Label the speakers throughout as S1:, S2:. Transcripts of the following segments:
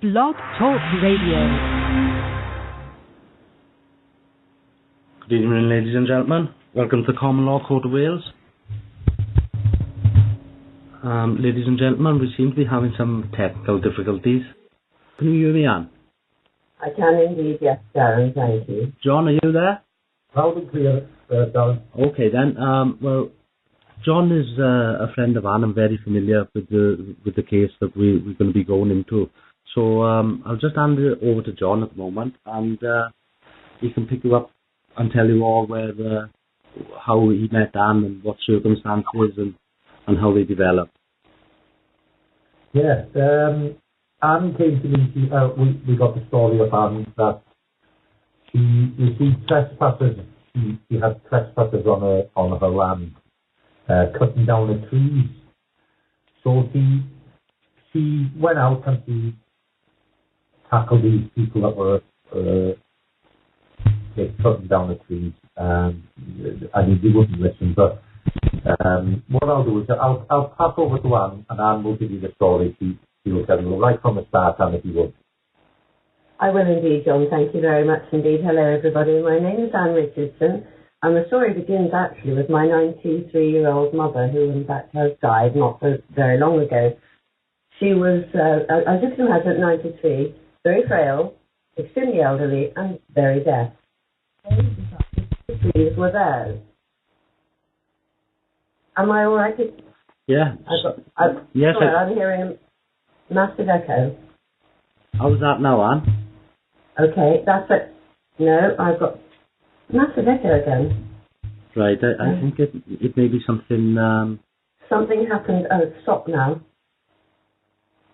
S1: Blog Talk Radio.
S2: Good evening, ladies and gentlemen. Welcome to the Common Law Court of Wales. Ladies and gentlemen, we seem to be having some technical difficulties. Can you hear me, Anne?
S3: I can indeed, yes, Darren, thank you.
S2: John, are you there?
S4: Loud and clear, Darren.
S2: Okay then. Well, John is a friend of Anne and very familiar with the case that we're going to be going into. So I'll just hand it over to John at the moment, and he can pick you up and tell you all how he met Anne and what circumstances and how they developed.
S4: Yes, Anne came to me. We got the story of Anne that she received trespassers. She had trespassers on her land, cutting down the trees. So she went out and she tackled these people that were cutting down the trees. I mean, they wouldn't listen, but what I'll do is I'll pass over to Anne, and Anne will give you the story. She will tell you right from the start, Anne, if you would.
S3: I will indeed, John. Thank you very much indeed. Hello, everybody. My name is Ann Richardson, and the story begins actually with my 93-year-old mother, who in fact has died not so very long ago. She was, as you can imagine, at 93, very frail, extremely elderly, and very deaf. The trees were theirs. Am I all right?
S2: Yeah.
S3: Yes. Sorry, I'm hearing a massive echo.
S2: How's that now, Anne?
S3: Okay, that's it. No, I've got massive echo again.
S2: Right, I think it may be something...
S3: Something happened. Oh, it's stopped now.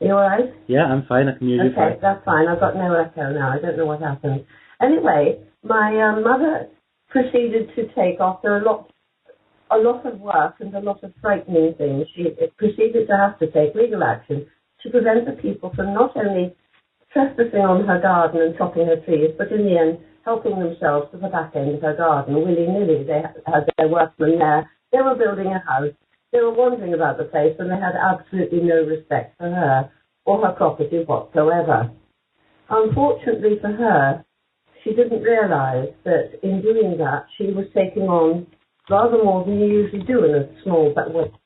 S3: Are you all right?
S2: Yeah, I'm fine. I can hear you fine.
S3: Okay, that's fine. I've got no echo now. I don't know what happened. Anyway, my mother proceeded to take, after a lot of work and a lot of frightening things, she proceeded to have to take legal action to prevent the people from not only trespassing on her garden and chopping her trees, but in the end helping themselves to the back end of her garden willy-nilly. They had their workmen there. They were building a house. They were wandering about the place, and they had absolutely no respect for her or her property whatsoever. Unfortunately for her, she didn't realise that in doing that, she was taking on rather more than you usually do in a small,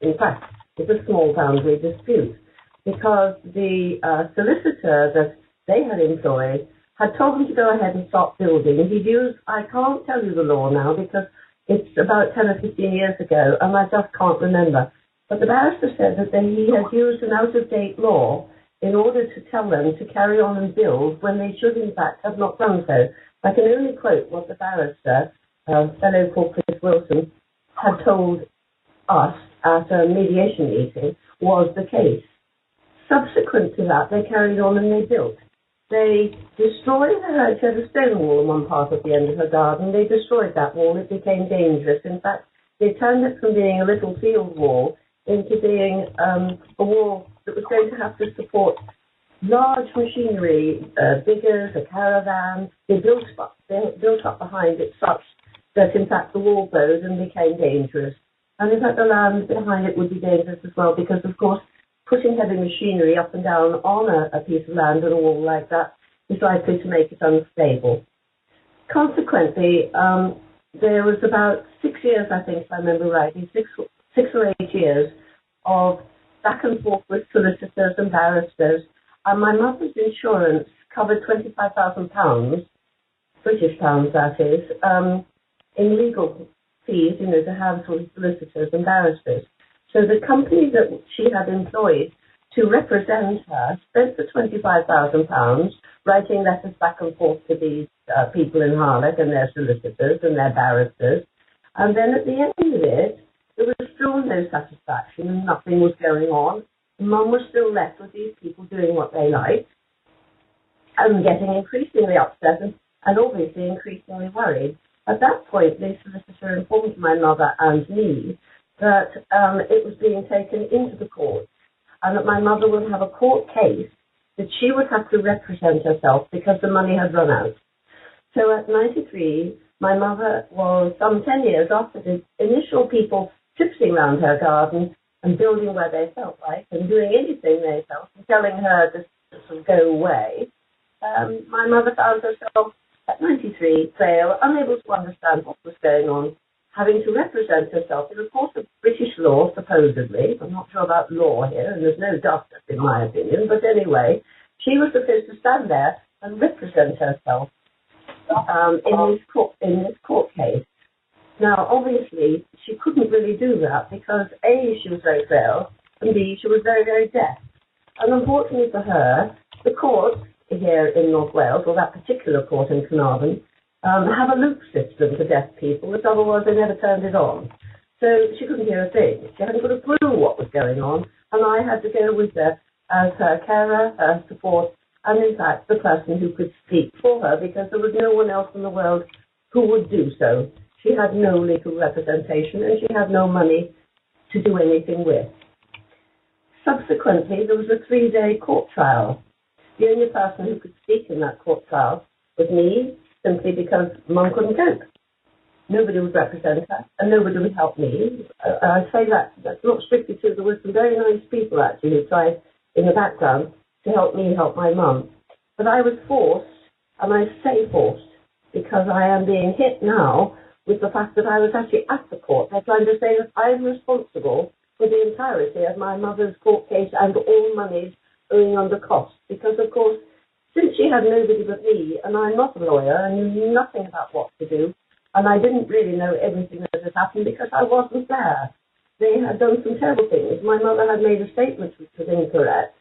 S3: in fact, it's a small boundary dispute, because the solicitor that they had employed had told them to go ahead and stop building. He'd used, I can't tell you the law now because it's about 10 or 15 years ago and I just can't remember. But the barrister said that he had used an out-of-date law in order to tell them to carry on and build when they should in fact have not done so. I can only quote what the barrister, a fellow called Chris Wilson, had told us at a mediation meeting was the case. Subsequent to that, they carried on and they built. They destroyed she had a stone wall in one part of the end of her garden. They destroyed that wall. It became dangerous. In fact, they turned it from being a little field wall into being a wall that was going to have to support large machinery, diggers, a caravan. They built up behind it such that, in fact, the wall bowed and became dangerous. And in fact, the land behind it would be dangerous as well because, of course, putting heavy machinery up and down on a piece of land and a wall like that is likely to make it unstable. Consequently, there was about 6 years, I think, if I remember rightly, six or 8 years of back and forth with solicitors and barristers. And my mother's insurance covered £25,000, British pounds that is, in legal fees, to have sort of solicitors and barristers. So the company that she had employed to represent her spent the £25,000 writing letters back and forth to these people in Harlech and their solicitors and their barristers. And then at the end of it, there was still no satisfaction and nothing was going on. Mum was still left with these people doing what they liked and getting increasingly upset and obviously increasingly worried. At that point, the solicitor informed my mother and me that it was being taken into the court and that my mother would have a court case that she would have to represent herself because the money had run out. So at 93, my mother was some 10 years after the initial people tipsing around her garden and building where they felt like and doing anything they felt and telling her to sort of go away, my mother found herself at 93, frail, unable to understand what was going on, having to represent herself in a court of British law, supposedly. I'm not sure about law here, and there's no justice in my opinion, but anyway, she was supposed to stand there and represent herself in this court case. Now, obviously, she couldn't really do that because A, she was very frail, and B, she was very, very deaf. And unfortunately for her, the court here in North Wales, or that particular court in Carnarvon, have a loop system for deaf people, which otherwise they never turned it on. So she couldn't hear a thing. She hadn't got a clue what was going on, and I had to go with her as her carer, her support, and in fact the person who could speak for her, because there was no one else in the world who would do so. She had no legal representation, and she had no money to do anything with. Subsequently, there was a 3-day court trial. The only person who could speak in that court trial was me, simply because Mum couldn't cope. Nobody would represent her, and nobody would help me. I say that's not strictly true. There were some very nice people, actually, who tried in the background to help me help my mum. But I was forced, and I say forced, because I am being hit now with the fact that I was actually at the court. They're trying to say that I'm responsible for the entirety of my mother's court case and all monies owing under costs. Because, of course, since she had nobody but me, and I'm not a lawyer, I knew nothing about what to do, and I didn't really know everything that had happened because I wasn't there. They had done some terrible things. My mother had made a statement which was incorrect.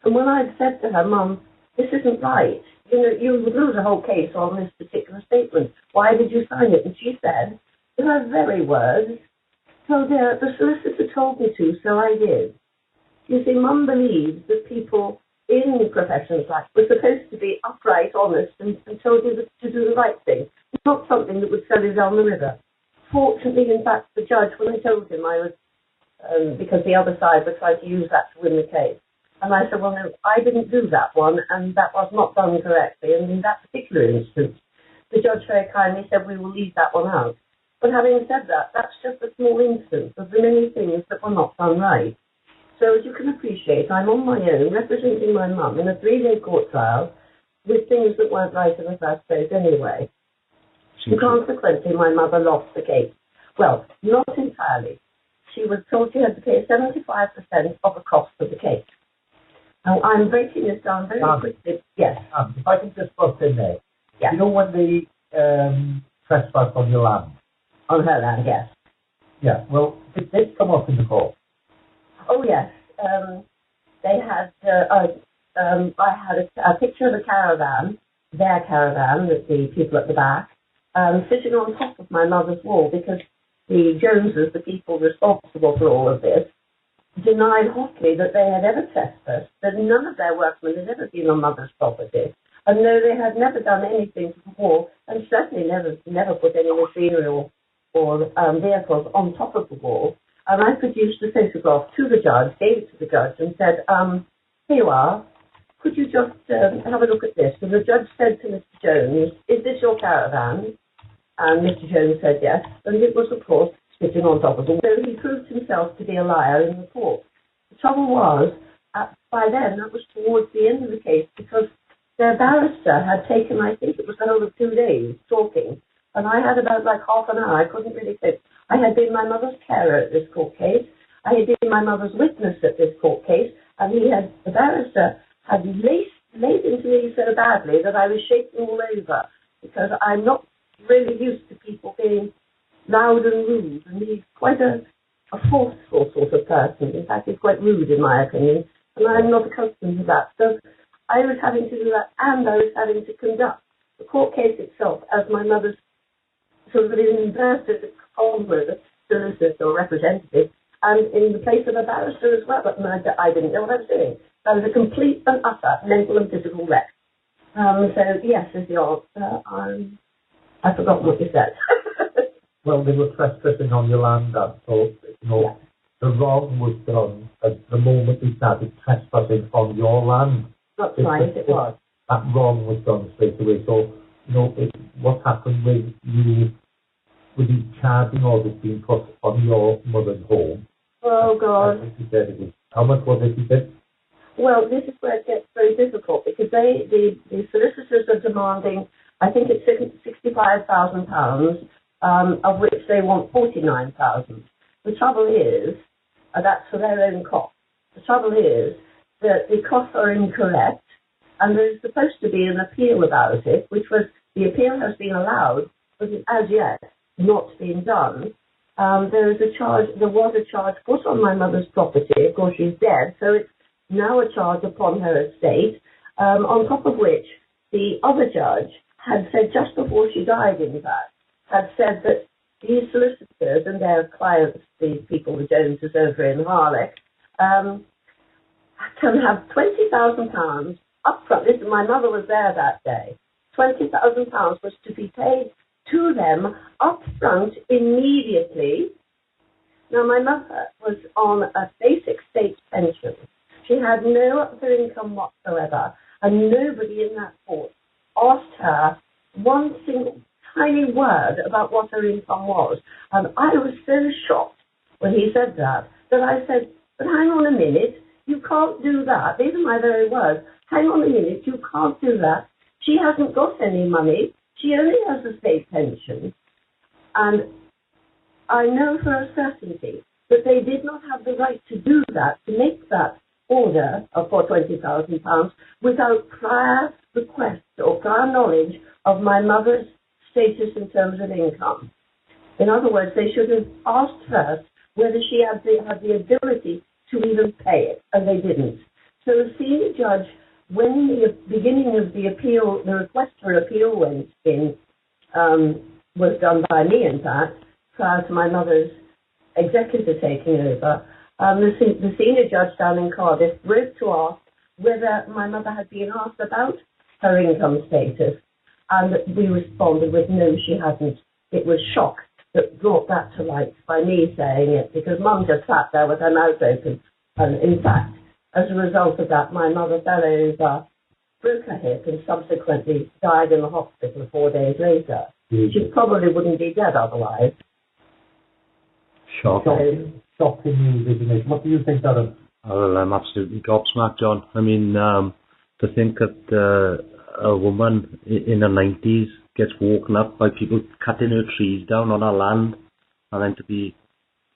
S3: And when I'd said to her, Mum, this isn't right, you would lose a whole case on this particular statement. Why did you sign it? And she said, in her very words, so the solicitor told me to, so I did. You see, Mum believes that people in professions like were supposed to be upright, honest, and told you to do the right thing, not something that would sell you down the river. Fortunately, in fact, the judge, when I told him I was, because the other side were trying to use that to win the case, and I said, well, no, I didn't do that one, and that was not done correctly. And in that particular instance, the judge very kindly said, we will leave that one out. But having said that, that's just a small instance of the many things that were not done right. So as you can appreciate, I'm on my own, representing my mum in a 3-day court trial with things that weren't right in the first place anyway. And consequently, my mother lost the case. Well, not entirely. She was told she had to pay 75% of the cost of the case. Now, I'm breaking this down very quickly. Yes.
S4: If I can just bust in there.
S3: Yes.
S4: You know when they trespass on your land?
S3: On her land, yes.
S4: Yeah, well, did this come up in the court?
S3: Oh, yes. They had, I had a picture of a caravan, their caravan, with the people at the back, sitting on top of my mother's wall, because the Joneses, the people responsible for all of this, denied hotly that they had ever trespassed, that none of their workmen had ever been on Mother's property, and though they had never done anything to the wall, and certainly never put any machinery or vehicles on top of the wall. And I produced the photograph to the judge, gave it to the judge, and said, here you are, could you just have a look at this? And the judge said to Mr. Jones, is this your caravan? And Mr. Jones said yes, and it was, of course, sitting on top of the wall. So he proved himself to be a liar in the court. The trouble was, by then, that was towards the end of the case, because their barrister had taken, I think it was the whole of 2 days, talking, and I had about half an hour. I couldn't really sit. I had been my mother's carer at this court case. I had been my mother's witness at this court case, and the barrister had laid into me so badly that I was shaking all over, because I'm not really used to people being loud and rude, and he's quite a forceful sort of person. In fact, he's quite rude in my opinion, and I'm not accustomed to that. So I was having to do that, and I was having to conduct the court case itself as my mother's sort of inverted comrade, solicitor or representative, and in the place of a barrister as well, but I didn't know what I was doing. I was a complete and utter mental and physical wreck. So yes, is the answer. I've forgotten what you said.
S4: Well, they were trespassing on your land, and so, the wrong was done at the moment they started trespassing on your land.
S3: That's right, it was.
S4: That wrong was done straight away. So, what happened with you, with these charging orders being put on your mother's home?
S3: Oh, God.
S4: How much was it, you said?
S3: Well, this is where it gets very difficult because the solicitors are demanding, I think it's £65,000, of which they want 49,000. The trouble is, that's for their own cost. The trouble is that the costs are incorrect, and there's supposed to be an appeal about it, which was, the appeal has been allowed, but as yet not been done. There was a charge put on my mother's property. Of course, she's dead, so it's now a charge upon her estate, on top of which the other judge had said just before she died, in fact, had said that these solicitors and their clients, the people, the Joneses over in Harlech, can have £20,000 up front. Listen, my mother was there that day. £20,000 was to be paid to them up front immediately. Now, my mother was on a basic state pension. She had no other income whatsoever, and nobody in that court asked her one single tiny word about what her income was. And I was so shocked when he said that I said, but hang on a minute, you can't do that. These are my very words. Hang on a minute, you can't do that. She hasn't got any money. She only has a state pension. And I know for a certainty that they did not have the right to do that, to make that order for £20,000 without prior request or prior knowledge of my mother's status in terms of income. In other words, they should have asked first whether she had the ability to even pay it, and they didn't. So the senior judge, when the beginning of the appeal, the request for appeal went in, was done by me, in fact, prior to my mother's executor taking over. The senior judge down in Cardiff wrote to ask whether my mother had been asked about her income status, and we responded with no, she hadn't. It was shock that brought that to light by me saying it, because Mum just sat there with her mouth open, and in fact, as a result of that, my mother fell over, broke her hip, and subsequently died in the hospital 4 days later. Mm-hmm. She probably wouldn't be dead otherwise.
S2: Shocking.
S4: Shocking news, isn't it? What do you think, Darren?
S2: Well, I'm absolutely gobsmacked, John. I mean, to think that a woman in her 90s gets woken up by people cutting her trees down on her land, and then to be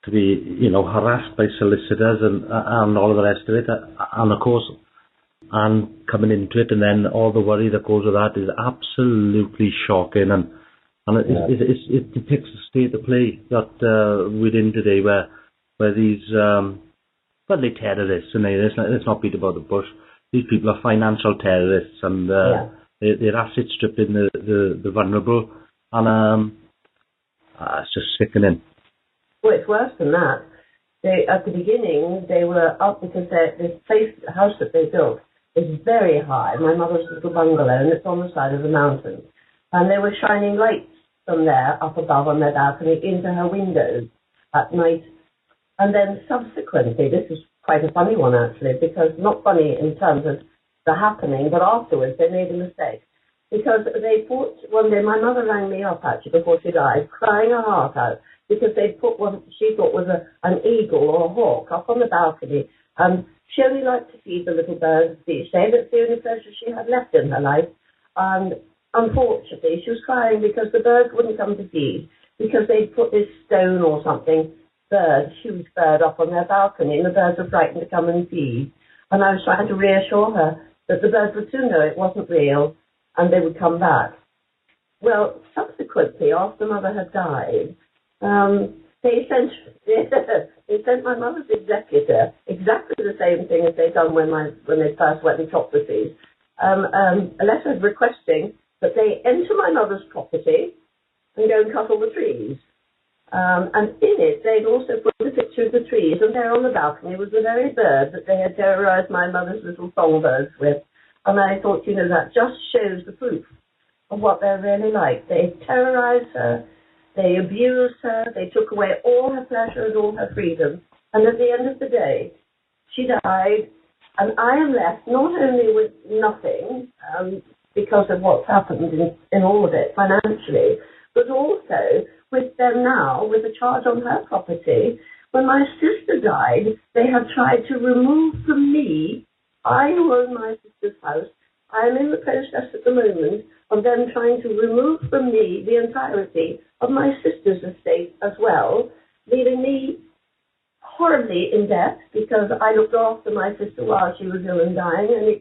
S2: harassed by solicitors and all of the rest of it, and of course, and coming into it, and then all the worry that goes with that is absolutely shocking, and it depicts the state of play that we're in today, where these they terrorists, and let's not beat about the bush. These people are financial terrorists, and they're asset stripping the vulnerable, and it's just sickening.
S3: Well, it's worse than that. At the beginning, they were up because this house that they built is very high. My mother's little bungalow, and it's on the side of the mountain. And they were shining lights from there up above on their balcony into her windows at night. And then subsequently, this is quite a funny one actually, because not funny in terms of the happening, but afterwards they made a mistake. Because they put, one day, my mother rang me up actually before she died, crying her heart out, because they put what she thought was an eagle or a hawk up on the balcony, and she only liked to feed the little birds each day. That's the only pleasure she had left in her life. And unfortunately, she was crying because the birds wouldn't come to feed, because they'd put this stone or something, huge bird up on their balcony, and the birds were frightened to come and feed. And I was trying to reassure her that the birds would soon know it wasn't real, and they would come back. Well, subsequently, after Mother had died, they sent my mother's executor exactly the same thing as they'd done when they first went and chopped the trees. A letter requesting that they enter my mother's property and go and cut all the trees. And in it, they'd also put a picture of the trees, and there on the balcony was the very bird that they had terrorised my mother's little songbirds with. And I thought, that just shows the proof of what they're really like. They terrorised her, they abused her, they took away all her pleasure and all her freedom. And at the end of the day, she died, and I am left not only with nothing, because of what's happened in all of it financially, but also with them now, with a charge on her property. When my sister died, they have tried to remove from me I own my sister's house. I am in the process at the moment of them trying to remove from me the entirety of my sister's estate as well, leaving me horribly in debt because I looked after my sister while she was ill and dying, and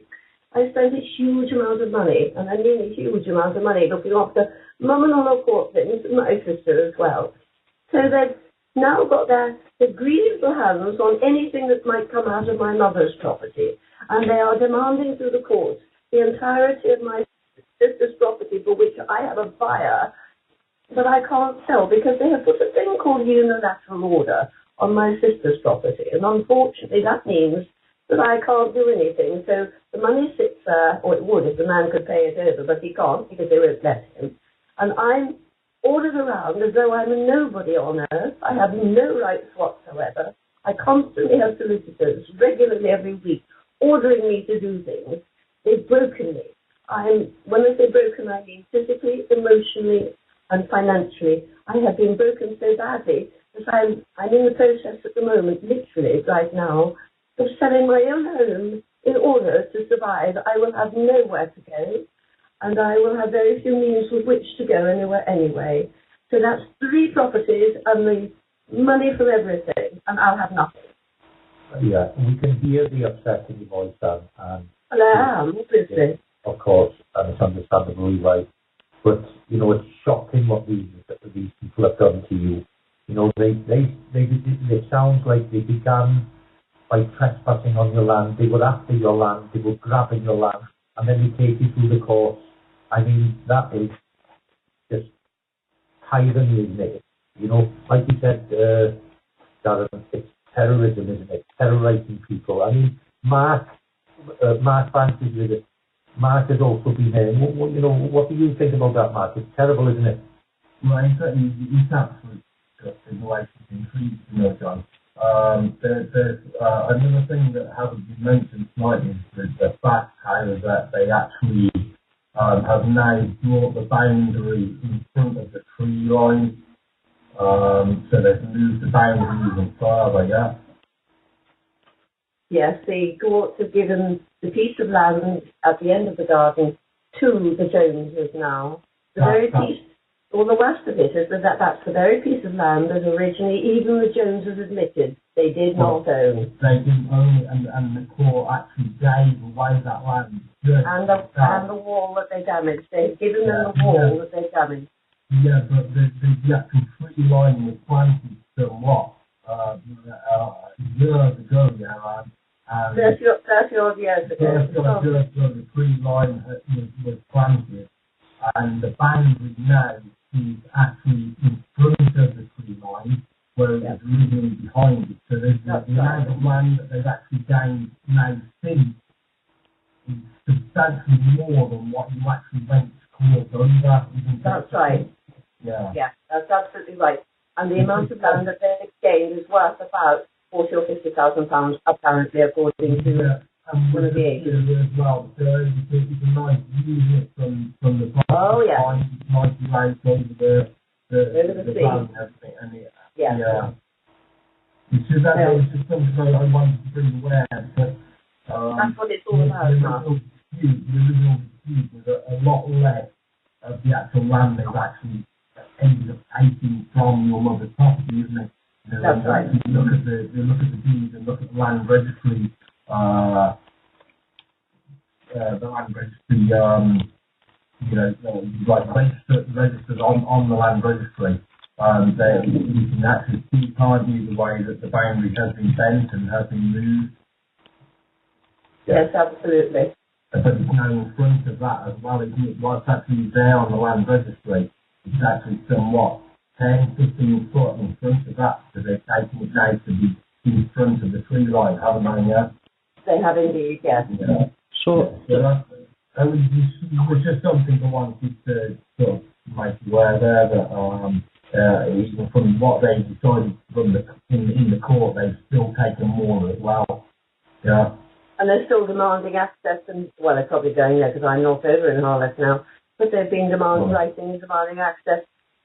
S3: I spent a huge amount of money, and I mean a huge amount of money, looking after mum and all her court things and my sister as well. So they've now got their greedy little hands on anything that might come out of my mother's property, and they are demanding through the courts the entirety of my sister's property, for which I have a buyer, but I can't sell because they have put a thing called unilateral order on my sister's property, and unfortunately that means that I can't do anything. So the money sits there, or it would if the man could pay it over, but he can't because they won't let him. And I'm ordered around as though I'm a nobody on earth. I have no rights whatsoever. I constantly have solicitors regularly every week ordering me to do things. They've broken me. When I say broken, I mean physically, emotionally, and financially. I have been broken so badly that I'm in the process at the moment, literally right now, of selling my own home in order to survive. I will have nowhere to go, and I will have very few means with which to go anywhere anyway. So that's 3 properties and the money from everything, and I'll have nothing.
S4: Yeah, we can hear the upset in your voice, and
S3: Well, I am, obviously.
S4: Of course, and it's understandably right. But, it's shocking what these people have done to you. It sounds like they began by trespassing on your land. They were after your land. They were grabbing your land. And then they take you through the courts. I mean, that is just tyranny, isn't it? Like you said, Darren, it's terrorism, isn't it? Terrorizing people. I mean, Mark Banks is with it. Mark has also been here. What do you think about that, Mark? It's terrible, isn't it?
S1: Well, it's absolutely disgusting the way she's been treated, John. There's another thing that hasn't been mentioned tonight is the fact how that they actually have now brought the boundary in front of the tree line, so they've moved the boundary even further, yeah?
S3: Yes, the courts have given the piece of land at the end of the garden to the Joneses now. The very piece, all the west of it is that's the very piece of land that originally even the Joneses admitted they did not own.
S1: They didn't own it, and the court actually gave away that land.
S3: And the wall that they damaged. They've given them the wall that they damaged.
S1: Yeah, but the actual tree line was planted somewhat years ago, yeah,
S3: 30 odd years ago.
S1: The tree line was planted, and the boundary now is actually in front of the tree line, where it was originally behind it. So there's the amount of land that they've actually gained now since is substantially more than what you actually went to court over.
S3: That's right.
S1: Yeah.
S3: Yeah, that's absolutely right. And the amount of land that they've gained is worth about £40,000 or £50,000, apparently, according to one of the agents.
S1: As well, so it's a nice unit from the nice right over the ground and everything. And it's just something I wanted to bring aware.
S3: That's what it's all about, Mark.
S1: The original dispute was a lot less of the actual land they've actually ended up taking from your mother's property, isn't it?
S3: That's right.
S1: You look at the deeds and look at the land registry. The land registry, like registered on the land registry. You can actually see, can't you, the way that the boundary has been bent and has been moved.
S3: Yes, absolutely.
S1: But it's now in front of that as well, isn't it? What's actually there on the land registry is actually somewhat 10, 15 foot in front of that, so they're taking it now to be in front of the tree line, haven't they, yeah?
S3: They have indeed, yes.
S1: Yeah.
S2: So
S1: that was just something I wanted to sort of make you aware there, that even from what they decided from in the court, they've still taken more as well. Yeah.
S3: And they're still demanding access, and, well, they're probably going there because I'm not over in Harlech now, but they've been demanding access,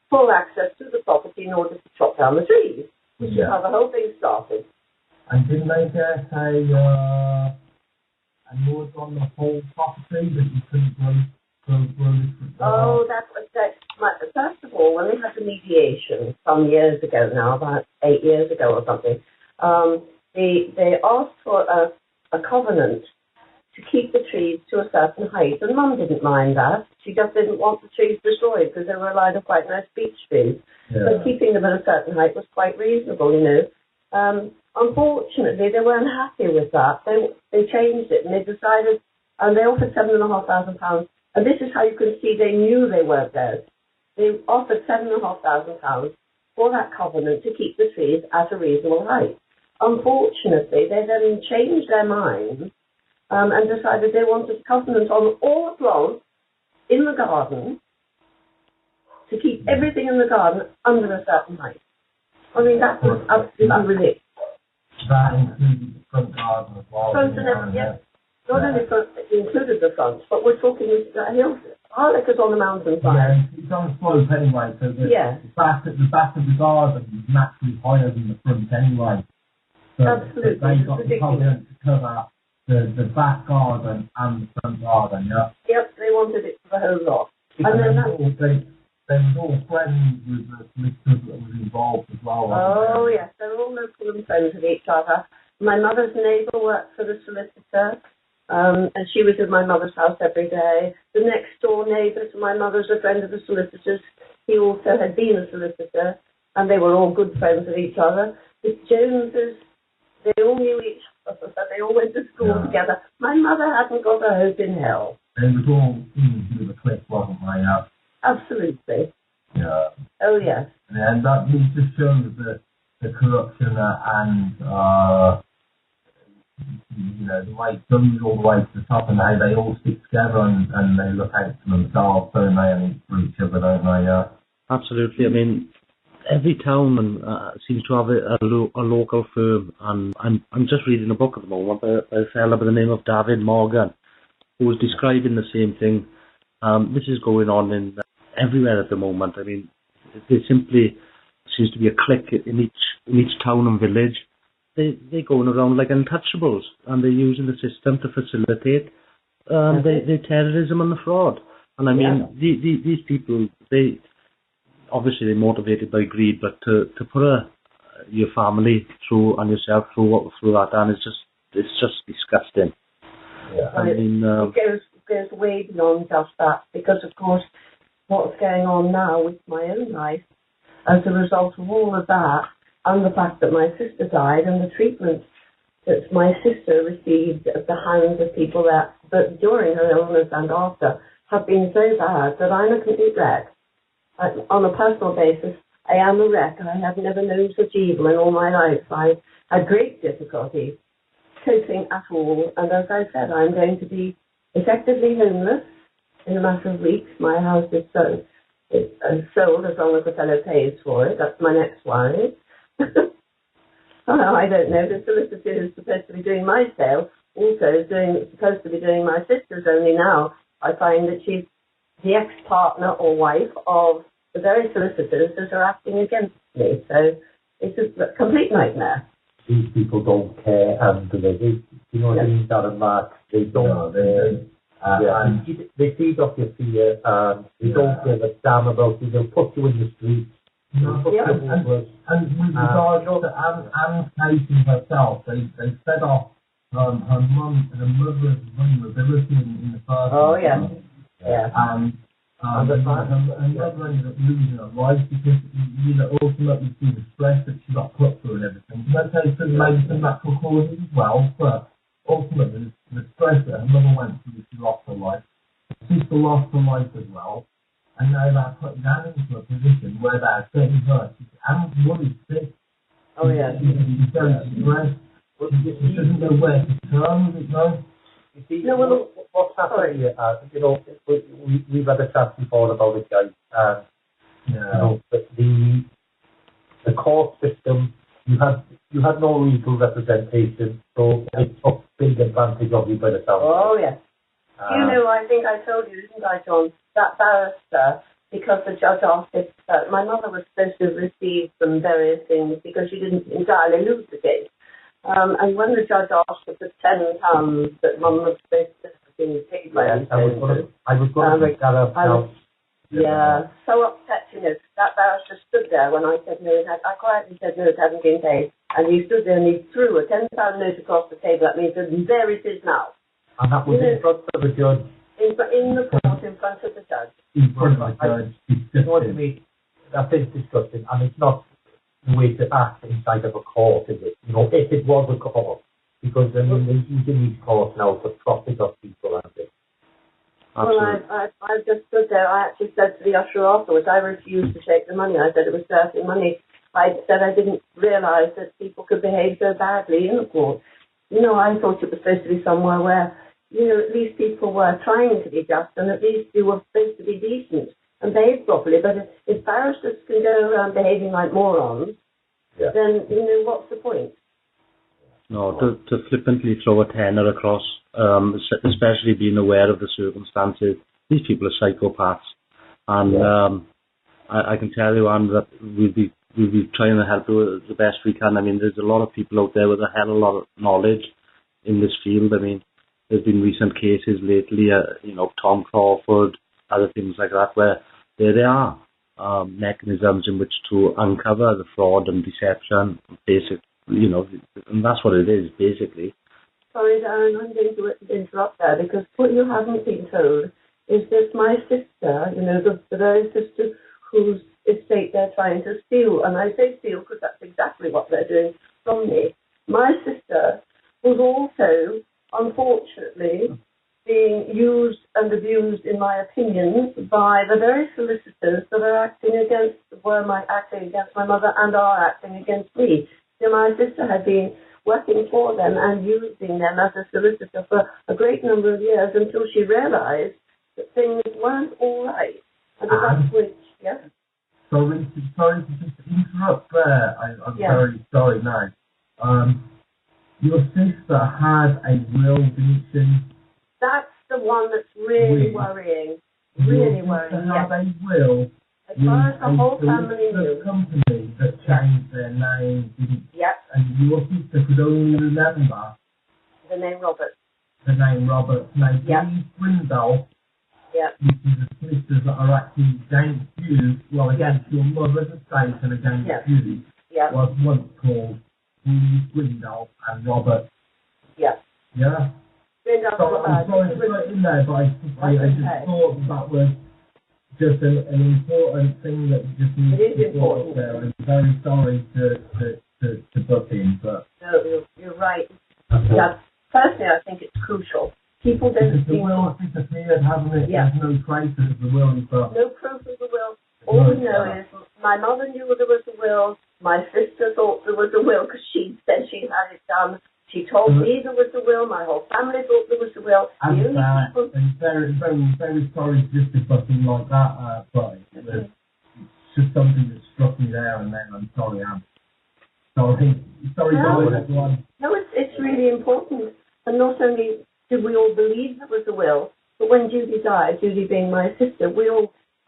S3: full access to the property in order to chop down the trees, which is how the whole thing started.
S1: And didn't they get a and yours on the whole property that you couldn't grow this?
S3: Oh, first of all, when we had the mediation some years ago now, about 8 years ago or something, they asked for a covenant to keep the trees to a certain height, and Mum didn't mind that. She just didn't want the trees destroyed because they were a line of quite nice beech trees.
S1: Yeah.
S3: But keeping them at a certain height was quite reasonable, you know. Unfortunately, they weren't happy with that. They changed it, and they decided, and they offered £7,500. And this is how you can see they knew they weren't theirs. They offered £7,500 for that covenant to keep the trees at a reasonable height. Unfortunately, they then changed their minds and decided they wanted a covenant on all the plants in the garden to keep everything in the garden under a certain height. I mean, that was absolutely ridiculous.
S1: That included the front garden as well.
S3: Front and everything, yes. Not only front, it included the front, but we're talking hills. Harlequins on the mountainside.
S1: Yeah, it's on a slope anyway, so the back of the garden is naturally higher than the front anyway. So
S3: absolutely.
S1: They got the covenant to cover the back garden and the front garden, yeah?
S3: Yep, they wanted it for the whole lot. And then
S1: they were all friends with the solicitors that was involved as well.
S3: Oh, yes, they were all local and friends with each other. My mother's neighbour worked for the solicitor. And she was at my mother's house every day. The next door neighbour to my mother's a friend of the solicitor's. He also had been a solicitor, and they were all good friends with each other. The Joneses, they all knew each other. They all went to school together. My mother hadn't got a hope in hell.
S1: They was all in the cliff, wasn't they?
S3: Absolutely.
S1: Yeah.
S3: Oh, yes.
S1: And that just shows the corruption and you know, the way done all the way to the top, and they all stick together and they look out for themselves, don't they, and for each other, don't they? Yeah.
S2: Absolutely. I mean, every town seems to have a local firm, and I'm just reading a book at the moment by a fellow by the name of David Morgan, who is describing the same thing. This is going on in everywhere at the moment. I mean, there simply seems to be a clique in each town and village. They're going around like untouchables, and they're using the system to facilitate the terrorism and the fraud. And I mean, these people, obviously they're motivated by greed, but to put your family through and yourself through that, and it's just disgusting.
S1: Yeah.
S2: I mean,
S3: it goes way beyond just that, because of course, what's going on now with my own life, as a result of all of that, and the fact that my sister died, and the treatment that my sister received at the hands of people that during her illness and after have been so bad that I'm a complete wreck. On a personal basis, I am a wreck. I have never known such evil in all my life. I had great difficulty coping at all, and as I said, I'm going to be effectively homeless in a matter of weeks. My house is sold as long as the fellow pays for it. That's my next worry. I don't know. The solicitor who's supposed to be doing my sale also is supposed to be doing my sister's, only now I find that she's the ex-partner or wife of the very solicitors that are acting against me. So it's a complete nightmare.
S4: These people don't care, and you know what I mean, Darren, Mark? They don't. They feed off your fear, and they don't give a damn about you. They'll put you in the streets.
S1: And with regard to Anne's case herself, they fed off her mother's vulnerability in the first.
S3: Oh, yeah.
S1: And her mother ended up losing her life because ultimately through the stress that she got put through and everything. Okay, so maybe some natural causes as well, but ultimately the stress that her mother went through, she lost her life. Her sister lost her life as well. And now they're putting Anne into a position where they're getting her. Anne's worried sick.
S3: Oh, yeah.
S1: She's very stressed. She doesn't know where to turn with it now.
S4: You see, what's happening here, we've had a chat before about it, guys. The court system, you had no legal representation, so it took big advantage of you by the time.
S3: Oh, yes. I think I told you, didn't I, John, that barrister, because the judge asked if my mother was supposed to receive some various things because she didn't entirely lose the case. And when the judge asked for the £10 that Mum was supposed to have been paid by us,
S4: I was going to make that up now.
S3: Yeah, so upset, that barrister stood there when I said no, I quietly said no, it hadn't been paid. And he stood there and he threw a £10 note across the table at me and said, there it is now.
S4: And that was in front of the judge?
S3: In the court, in front of the judge.
S1: In front of the judge.
S4: You know what I mean? That is disgusting, and it's not the way to act inside of a court, is it? If it was a court, because they're using these courts now to profit off people, aren't they?
S3: Well, I just stood there. I actually said to the usher afterwards, I refused to take the money. I said it was dirty money. I said I didn't realise that people could behave so badly in the court. I thought it was supposed to be somewhere where, at least people were trying to be just and at least you were supposed to be decent and behave properly. But if barristers can go around behaving like morons, then, what's the point?
S2: No, to flippantly throw a tenner across, especially being aware of the circumstances. These people are psychopaths, and I can tell you, Anne, that we'll be trying to help you the best we can. I mean, there's a lot of people out there with a hell of a lot of knowledge in this field. I mean, there's been recent cases lately, Tom Crawford, other things like that, where there are mechanisms in which to uncover the fraud and deception, and that's what it is, basically.
S3: Sorry, Darren, I'm going to interrupt there, because what you haven't been told is that my sister, the very sister whose estate they're trying to steal, and I say steal because that's exactly what they're doing from me. My sister was also, unfortunately, being used and abused, in my opinion, by the very solicitors that are acting against my mother and are acting against me. My sister had been working for them and using them as a solicitor for a great number of years until she realised that things weren't all right. And that's which,
S1: Sorry to just interrupt there. I'm very sorry now. Your sister had a will, didn't she?
S3: That's the one that's really worrying. Really worrying.
S1: Had a will.
S3: As far as the whole family knew.
S1: Company that changed their name, didn't?
S3: Yep.
S1: And your sister could only remember
S3: the name Robert.
S1: Now, James Brindle, which is the solicitors that are acting against you, well, against your mother's estate and against you, was once called Brindle and Robert.
S3: Yeah.
S1: Yeah.
S3: Brindle.
S1: So I'm sorry to put it in there, but I just thought that was just an important thing that just needs to be brought up there. I'm very sorry to butt in, but...
S3: No, you're right. Personally, I think it's crucial. People don't
S1: the will has disappeared, hasn't it?
S3: Yeah.
S1: There's no traces of the will and stuff.
S3: No proof of the will. All we know is my mother knew there was a will. My sister thought there was a will because she said she had it done. She told me there was a will. My whole family thought there was a will.
S1: I'm very, very, very sorry just to butt in like that, but it's just something that struck me there and then. I'm sorry, Anne. Sorry, everyone.
S3: No, it's really important. And not only did we all believe there was a will, but when Judy died, Judy being my sister, I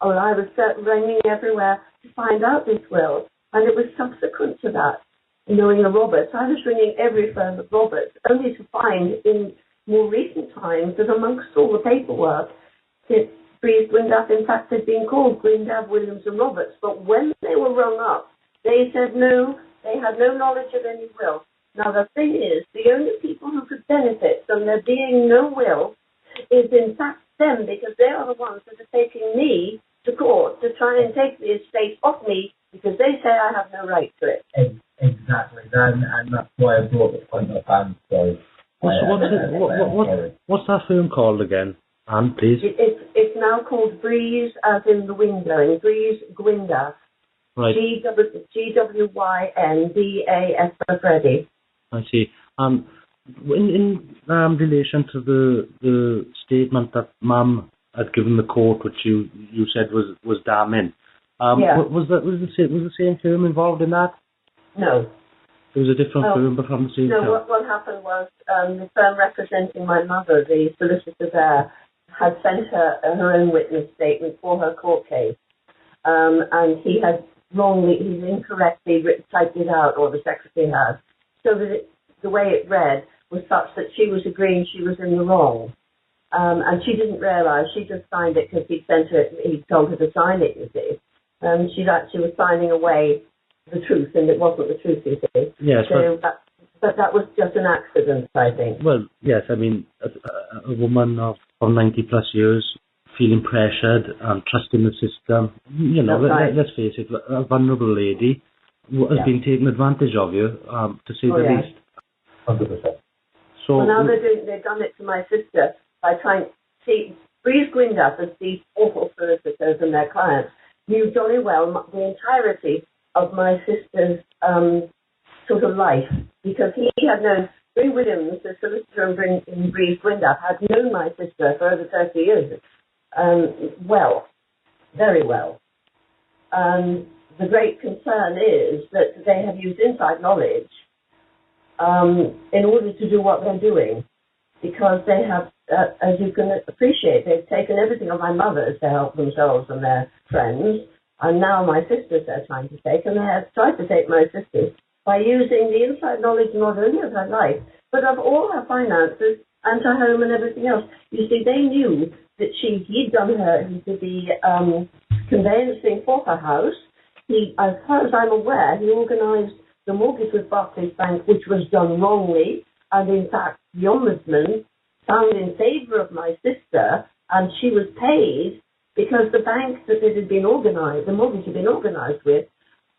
S3: was ringing everywhere to find out this will. And it was subsequent to that, knowing the Roberts. I was ringing every firm of Roberts, only to find in more recent times that amongst all the paperwork, that Breeze Gwyndaff, in fact, had been called Gwyndaff, Williams and Roberts. But when they were rung up, they said no, they had no knowledge of any will. Now, the thing is, the only people who could benefit from there being no will is, in fact, them, because they are the ones that are taking me to court to try and take the estate off me because they say I have no right to it.
S1: Exactly, and that's why I brought the point up, Anne. So,
S2: what's that film called again, Anne, please?
S3: It's now called Breeze, as in the wind blowing, Breeze Gwyndaff.
S2: Right.
S3: GWYNDAF for Freddie.
S2: I see. In relation to the statement that Mum had given the court, which you said was damning, was the same firm involved in that?
S3: No.
S2: It was a different firm, but from the same firm.
S3: No, what happened was the firm representing my mother, the solicitor there, had sent her own witness statement for her court case, and he had incorrectly typed it out, or the secretary had, so that the way it read was such that she was agreeing she was in the wrong. And she didn't realise, she just signed it because he'd told her to sign it, you see. She actually was signing away the truth, and it wasn't the truth, you see.
S2: Yes,
S3: so but that was just an accident, I think.
S2: Well, yes, I mean, a woman of 90 plus years feeling pressured and trusting the system, you know, let's face it, a vulnerable lady has been taken advantage of you, to say the least.
S4: 100%.
S3: So, well, now they've done it to my sister by trying to see, Breeze Gwyndaff as these awful solicitors and their clients knew jolly well the entirety of my sister's sort of life, because he had known, Bree Williams, the solicitor in Breeze Gwyndaff, had known my sister for over 30 years, well, very well. The great concern is that they have used inside knowledge in order to do what they're doing, because they have, as you can appreciate, they've taken everything of my mother's to help themselves and their friends, and now my sister's they're trying to take, and they have tried to take my sister's by using the inside knowledge not only of her life, but of all her finances and her home and everything else. You see, they knew that he'd done the conveyancing for her house. As far as I'm aware, he organised the mortgage with Barclays Bank, which was done wrongly, and in fact, the Ombudsman found in favour of my sister, and she was paid because the bank that it had been organised, the mortgage had been organised with,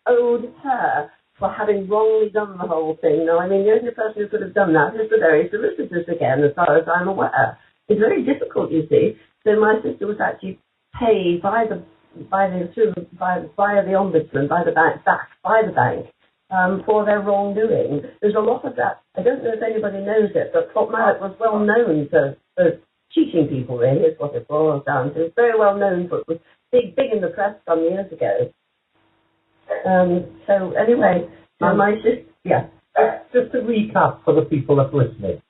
S3: owed her for having wrongly done the whole thing. Now, I mean, the only person who could have done that is the very solicitors again, as far as I'm aware. It's very difficult, you see. So my sister was actually paid by the Ombudsman, by the bank, back by the bank, for their wrongdoing. There's a lot of that. I don't know if anybody knows it, but Fort Mallet was well known for cheating people, really, is what it boils down to. It's very well known for it. Was big in the press some years ago. So anyway, my sister,
S4: Just to recap for the people that are listening,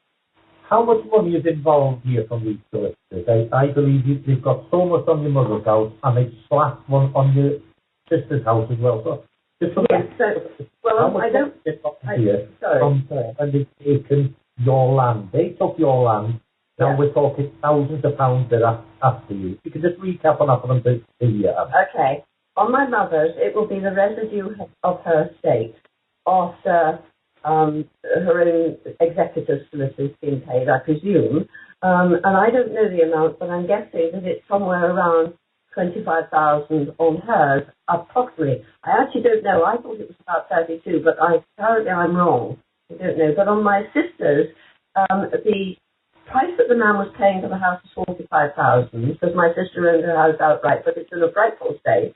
S4: how much money is involved here from these solicitors? I believe you've got so much on your mother's house, and they slapped one on your sister's house as well. So,
S3: I don't.
S4: And they've taken your land. They took your land. Now we're talking thousands of pounds that after you. You can just recap on that for them to hear.
S3: Okay. On my mother's, it will be the residue of her estate after her own executor's solicitors being paid, I presume. And I don't know the amount, but I'm guessing that it's somewhere around 25,000 on hers, approximately. I actually don't know. I thought it was about 32, but apparently I'm wrong. I don't know. But on my sister's, the price that the man was paying for the house is 45,000, because my sister owned her house outright, but it's in a frightful state.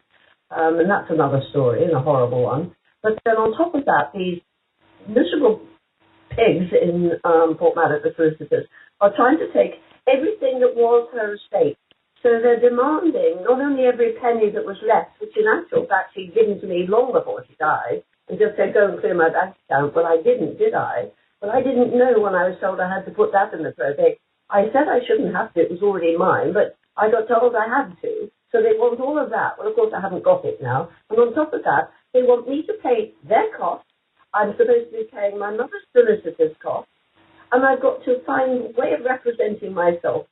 S3: And that's another story, and a horrible one. But then on top of that, these miserable pigs in Port Mallet, the solicitors, are trying to take everything that was her estate. So they're demanding not only every penny that was left, which in actual fact she'd given to me long before she died, and just said, go and clear my bank account. Well, I didn't, did I? But I didn't know when I was told I had to put that in the probate. I said I shouldn't have to, it was already mine, but I got told I had to. So they want all of that. Well, of course, I haven't got it now. And on top of that, they want me to pay their costs. I'm supposed to be paying my mother's solicitor's costs. And I've got to find a way of representing myself,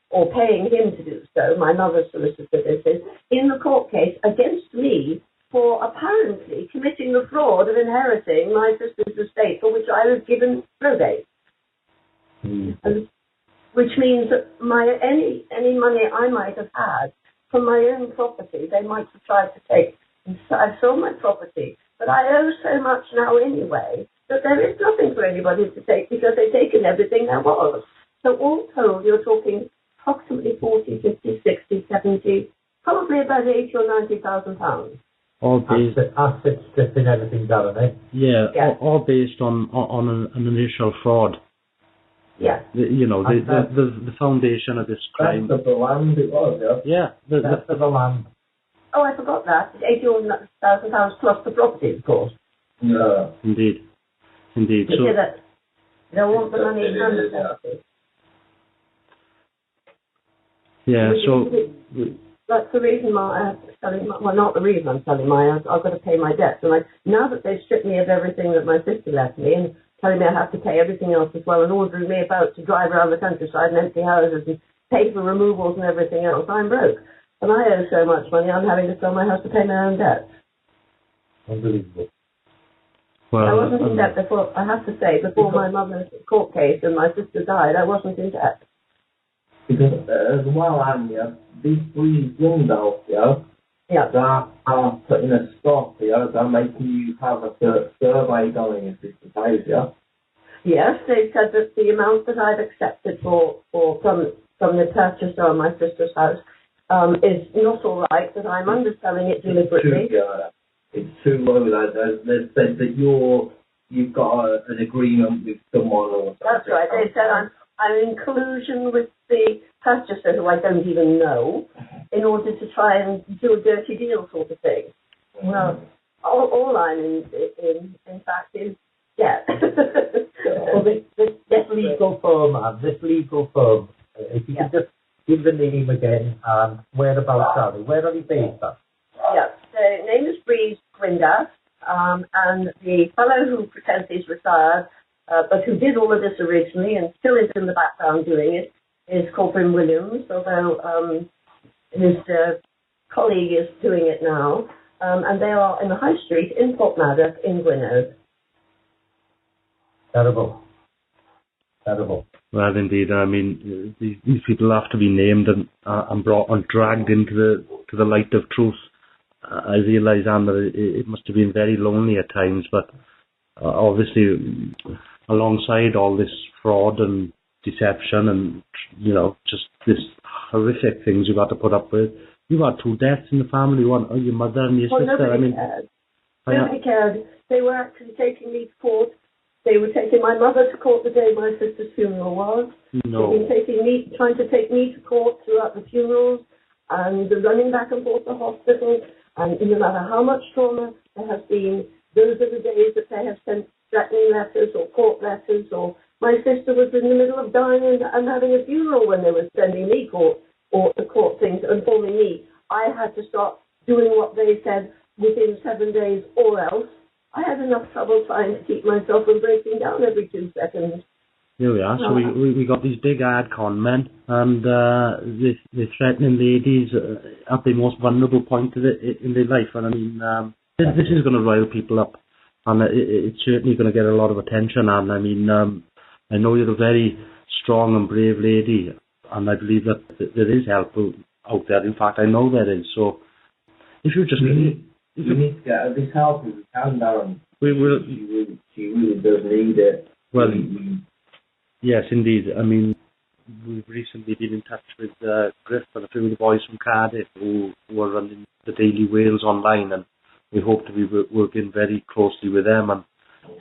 S3: or paying him to do so, my mother's solicitor, this is, in the court case against me for apparently committing the fraud of inheriting my sister's estate, for which I was given probate. And, which means that any money I might have had from my own property, they might have tried to take. I sold my property, but I owe so much now anyway that there is nothing for anybody to take, because they've taken everything there was. So all told, you're talking approximately 40, 50, 60, 70, probably about 80 or 90,000 pounds.
S2: All based,
S4: assets stripping everything down, eh?
S2: Yeah, yeah. All based on an initial fraud.
S3: Yeah.
S2: The foundation of this crime.
S1: That's of the land it was, yeah?
S2: Yeah.
S4: That's of the land.
S3: Oh, I forgot that. It's £80,000 plus the property, of course.
S1: Yeah.
S2: Indeed.
S3: You
S2: So,
S3: hear that? They want the money and the property.
S2: Yeah, so...
S3: That's the reason I'm selling, well, not the reason I'm selling I've got to pay my debts. And now that they've stripped me of everything that my sister left me and telling me I have to pay everything else as well and ordering me about to drive around the countryside and empty houses and pay for removals and everything else. I'm broke. And I owe so much money, I'm having to sell my house to pay my own debts.
S4: Unbelievable.
S2: Well,
S3: I wasn't in debt before, I have to say, before my mother's court case and my sister died, I wasn't in debt.
S1: Because as well, Anya, these three young adults,
S3: Yeah.
S1: that are putting a stop, they're making you have a survey going in 50 days,
S3: Yes, they said that the amount that I've accepted from the purchaser on my sister's house is not all right, that I'm underselling it deliberately.
S1: It's too low. They said that you've got an agreement with someone or something.
S3: That's right. They said I'm in collusion with the purchaser, who I don't even know, in order to try and do a dirty deal sort of thing.
S1: Mm-hmm.
S3: Well, all I'm in fact, is debt.
S4: This legal firm, if you could just give the name again and whereabouts are they? Where are they based at?
S3: Yeah, the name is Breeze Grindas, and the fellow who pretends he's retired, but who did all of this originally and still is in the background doing it, is Corporal Williams, although his colleague is doing it now, and they are in the High Street in Portmaddock in Gwynedd.
S4: Terrible.
S2: Well, indeed. I mean, these people have to be named and brought and dragged into the light of truth. I realise, Anne, that it must have been very lonely at times, but obviously, alongside all this fraud and deception and, just this horrific things you've got to put up with, you've had 2 deaths in the family, one, your mother and your sister.
S3: Nobody cared. Nobody cared. They were actually taking me to court. They were taking my mother to court the day my sister's funeral was.
S2: No.
S3: They've been trying to take me to court throughout the funerals and running back and forth to hospital. And no matter how much trauma there has been, those are the days that they have sent threatening letters or court letters. Or my sister was in the middle of dying and having a funeral when they were sending me court things and informing me I had to start doing what they said within 7 days or else. I had enough trouble trying to keep myself from breaking down every 2 seconds.
S2: Here we are. So we got these big ad con men, and they're threatening ladies at the most vulnerable point in their life. And I mean, this is going to rile people up, and it's certainly going to get a lot of attention. And I mean, I know you're a very strong and brave lady, and I believe that there is help out there. In fact, I know there is. So if you just
S1: we need to get this help if we can, Darren.
S2: We will.
S1: She really does need it.
S2: Well, yes, indeed. I mean, we've recently been in touch with Griff and a few of the boys from Cardiff who are running the Daily Wales online, and we hope to be working very closely with them. And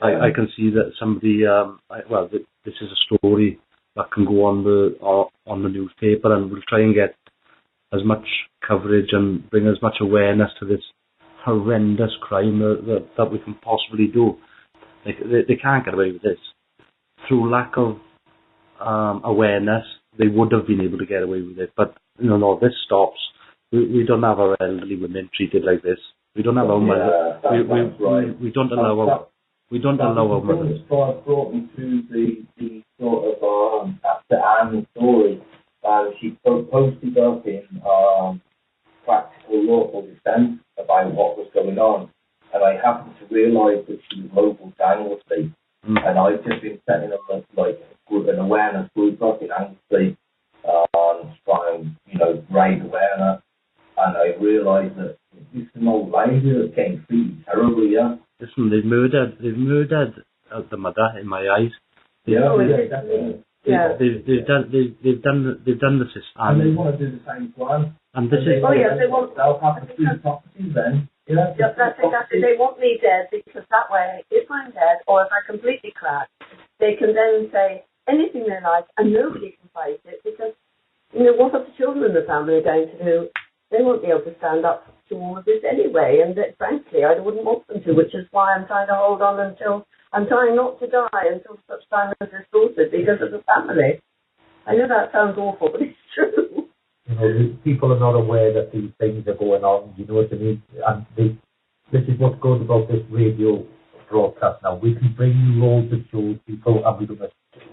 S2: I can see that some of the this is a story that can go on the newspaper, and we'll try and get as much coverage and bring as much awareness to this horrendous crime that we can possibly do. They can't get away with this. Through lack of awareness, they would have been able to get away with it. But no, this stops. We don't have our elderly women treated like this. We don't have our mothers. We don't allow our mothers.
S1: Brought me to the sort of after Anne's story. She posted up in practical lawful defence about what was going on, and I happened to realise that she was local to Angleseys, and I've just been setting up an awareness group up in Angleseys to try and raise awareness, and I realised that it's an old lady that's getting treated terribly.
S2: Listen, they've murdered the mother in my eyes.
S1: Definitely.
S3: Yeah.
S2: They've done the system,
S1: and they want to do the same to us.
S2: And this is
S1: they'll have the 2 properties then.
S3: Yep, that's exactly. They want me dead because that way, if I'm dead or if I completely crash, they can then say anything they like and nobody can fight it because what are the children in the family going to do? They won't be able to stand up to all of this anyway, and frankly, I wouldn't want them to, which is why I'm trying to hold on I'm trying not to die until such time as it's sorted because of the family. I know that sounds awful, but it's true.
S4: People are not aware that these things are going on, you know what I mean? And this is what's good about this radio broadcast now. We can bring you loads of shows, people, and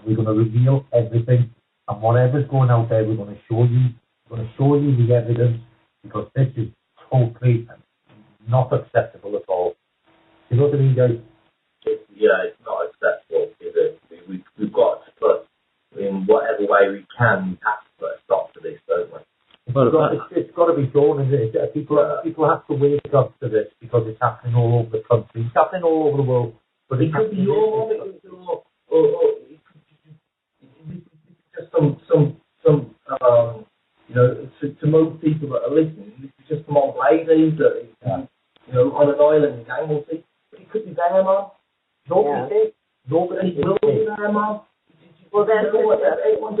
S4: we're gonna reveal everything. And whatever's going out there, we're gonna show you. We're gonna show you the evidence, because this is totally not acceptable at all. You know what I mean, guys?
S1: It's not acceptable, is it? We've got to put, in whatever way we can, we have to put a stop to this, don't we?
S4: It's got to be done, isn't it? People have to wake up to this, because it's happening all over the country. It's happening all over the world. But
S1: it could be your or it could be just some to most people that are listening, this is just some old ladies that on an island in Angleseys. It could be their mum. Nobody will be their mum. Well, everyone's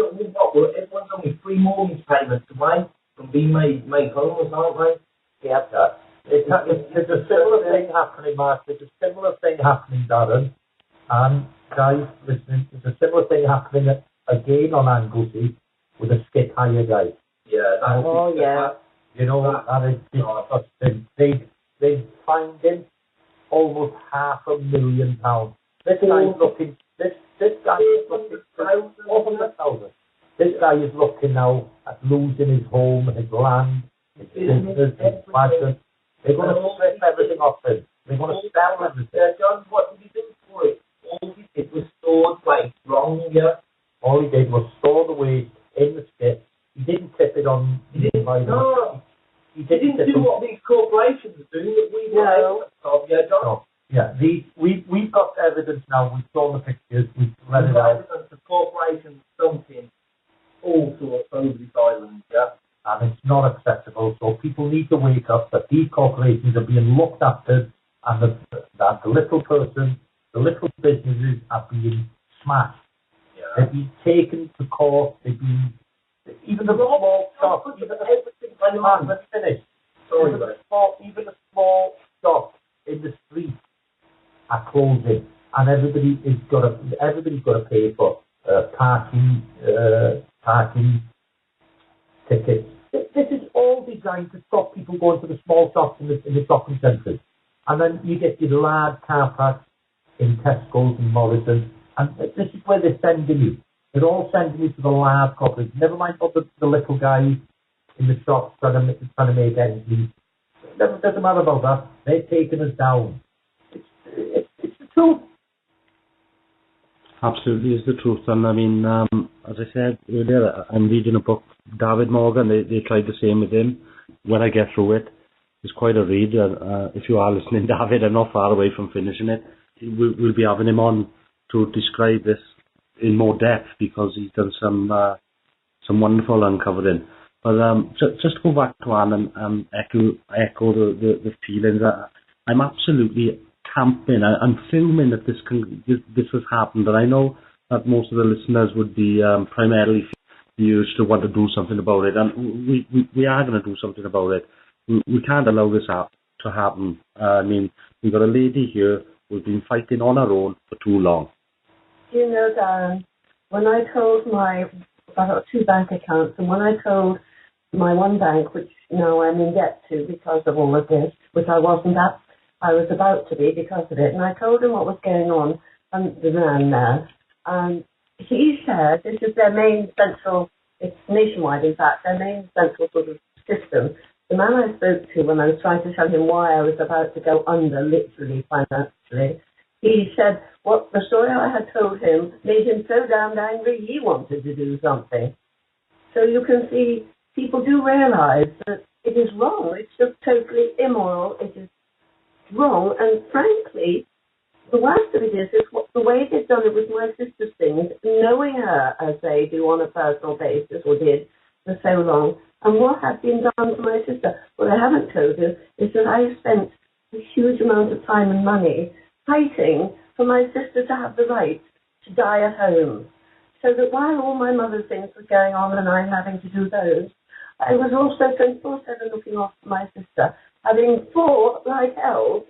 S1: only 3 mortgage payments away from being made homeless, aren't they?
S4: Yeah, there's a similar thing happening, Mark. There's a similar thing happening, Darren. And guys, listening, there's a similar thing happening again on Anglesey with a skip hire guy.
S3: Yeah.
S4: You know, and it's they fined him almost £500,000. This guy is looking now at losing his home, his land, his business, his passion. They're going to strip everything off him. They're going to sell everything.
S1: John, what did he do for it? All he did was store the waste wrong, yeah?
S4: All he did was store the waste in the skip. He didn't tip it on. He didn't
S1: do what these corporations are doing that we know. Yeah, John?
S4: No. Yeah, we've got evidence now. We've shown the pictures. We've read it out.
S1: Evidence of corporations dumping all sorts over this island, yeah?
S4: And it's not acceptable. So people need to wake up that these corporations are being looked after, and that the little person, the little businesses are being smashed.
S1: Yeah.
S4: They've been taken to court. They've been even the small shop, even everything. Let's finish.
S1: Sorry,
S4: even a small shop in the street are closing, and everybody's got to pay for parking tickets. This is all designed to stop people going to the small shops in the shopping centres, and then you get your large car parks in Tesco's and Morrison's, and this is where they're sending you. They're all sending you to the large corporations. Never mind about the little guys in the shops trying to make ends meet. It doesn't matter about that. They're taking us down. It's the truth.
S2: Absolutely is the truth. And I mean, as I said earlier, I'm reading a book, David Morgan. They tried the same with him. When I get through it, it's quite a read. If you are listening, David, I'm not far away from finishing it. We'll be having him on to describe this in more depth, because he's done some wonderful uncovering. But just to go back to Anne and echo the feelings. I'm absolutely camping. I'm filming that this has happened, and I know that most of the listeners would be primarily the urge to want to do something about it, and we are going to do something about it. We can't allow this to happen. I mean, we've got a lady here who's been fighting on her own for too long.
S3: You know, Darren, when I told I got 2 bank accounts, and when I told my one bank, which now I'm in debt to because of all of this, which I wasn't at, I was about to be because of it, and I told him what was going on, and the man there, and he said this is their main central, it's nationwide in fact, their main central sort of system. The man I spoke to when I was trying to tell him why I was about to go under, literally, financially, he said the story I had told him made him so damned angry he wanted to do something. So you can see, people do realise that it is wrong. It's just totally immoral. It is wrong. And frankly, the worst of it is the way they've done it with my sister's things, knowing her as they do on a personal basis, or did for so long, and what had been done to my sister. What I haven't told you is that I spent a huge amount of time and money fighting for my sister to have the right to die at home. So that while all my mother's things were going on and I'm having to do those, I was also 24/7 looking after my sister, having fought like hell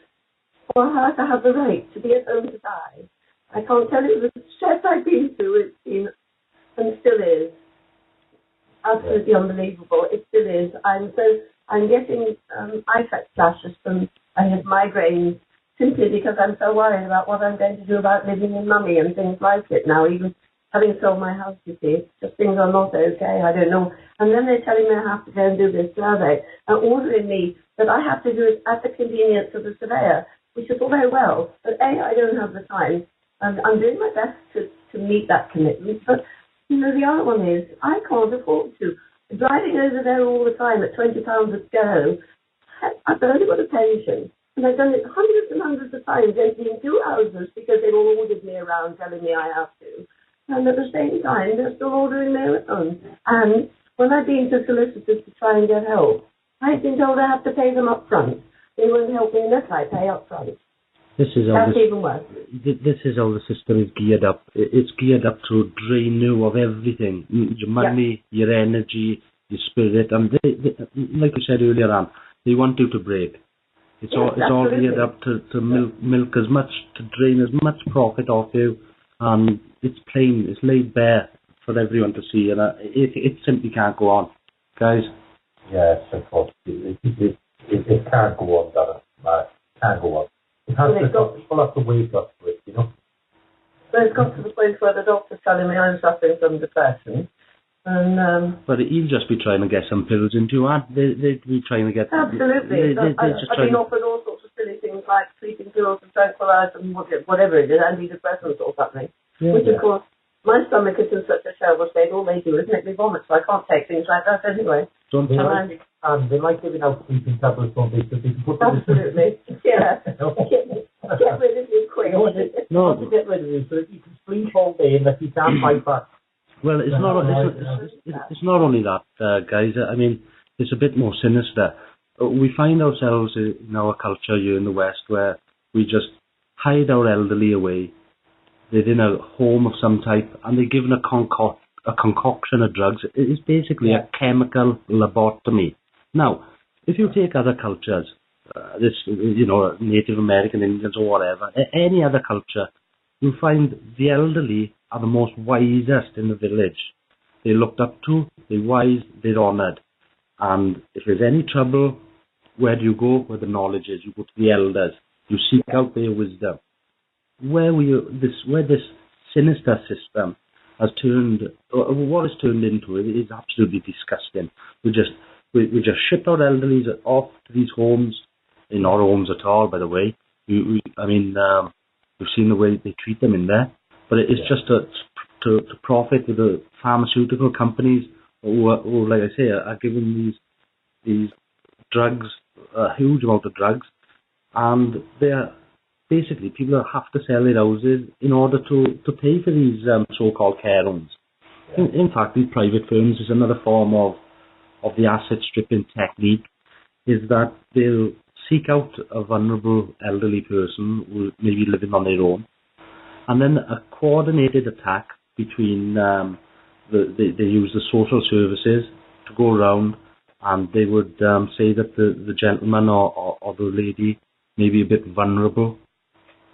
S3: for her to have the right to be at home to die. I can't tell you the stress I've been through. It's been, and still is, absolutely unbelievable. It still is. I'm getting eyesight flashes from, I have migraines simply because I'm so worried about what I'm going to do about living in Mummy and things like it now, even having sold my house, you see. Just things are not okay, I don't know. And then they're telling me I have to go and do this survey and ordering me that I have to do it at the convenience of the surveyor, which is all very well. But A, I don't have the time. And I'm doing my best to meet that commitment. But, you know, the other one is I can't afford to. Driving over there all the time at £20 a go, I've only got a pension. And I've done it hundreds and hundreds of times, emptying 2 houses because they've all ordered me around telling me I have to. And at the same time, they're still ordering their own. And when I've been to solicitors to try and get help, I've been told I have to pay them up front. They won't help me unless I pay up front.
S2: This is how
S3: That's even worse.
S2: This is how the system is geared up. It's geared up to drain you of everything. Your money, your energy, your spirit. And they, like you said earlier on, they want you to break. It's all geared up to milk as much, to drain as much profit off you. And it's plain, it's laid bare for everyone to see. And it simply can't go on. Guys?
S4: Yes, of course. It can't go on, Darren. It can't go on. People have to wake up to it, you know.
S3: So it's got to the point where the doctor's telling me I'm suffering from depression. And
S2: but he'll just be trying to get some pills into you, and they'd be trying to get...
S3: Absolutely. I've been offered all sorts of silly things like sleeping pills and tranquilizers and whatever it is, antidepressants or something. Yeah, which, of course, my stomach is in such a terrible state, all they do is make me vomit, so I can't take things like that anyway.
S4: They like giving out sleeping tablets, don't they? So they can put
S3: absolutely. Yeah. Get rid of you quick.
S4: No, to get rid of you so that you can sleep all day and that you can't fight back.
S2: Well, it's not only that, guys. I mean, it's a bit more sinister. We find ourselves in our culture here in the West where we just hide our elderly away. They're in a home of some type, and they're given a concoction of drugs. It is basically a chemical lobotomy. Now, if you take other cultures, Native American Indians or whatever, any other culture, you'll find the elderly are the most wisest in the village. They're looked up to, they're wise, they're honoured. And if there's any trouble, where do you go? Where the knowledge is. You go to the elders. You seek out their wisdom. Where this sinister system has turned, what it's turned into, it is absolutely disgusting. We just ship our elderlies off to these homes, in our homes at all, by the way. We've seen the way they treat them in there, but it's just to profit with the pharmaceutical companies who like I say, are giving these drugs, a huge amount of drugs, and they're basically, people have to sell their houses in order to pay for these so-called care homes. Yeah. In fact, these private firms is another form of the asset stripping technique, is that they'll seek out a vulnerable elderly person who may be living on their own, and then a coordinated attack between they use the social services to go around, and they would say that the gentleman or the lady may be a bit vulnerable.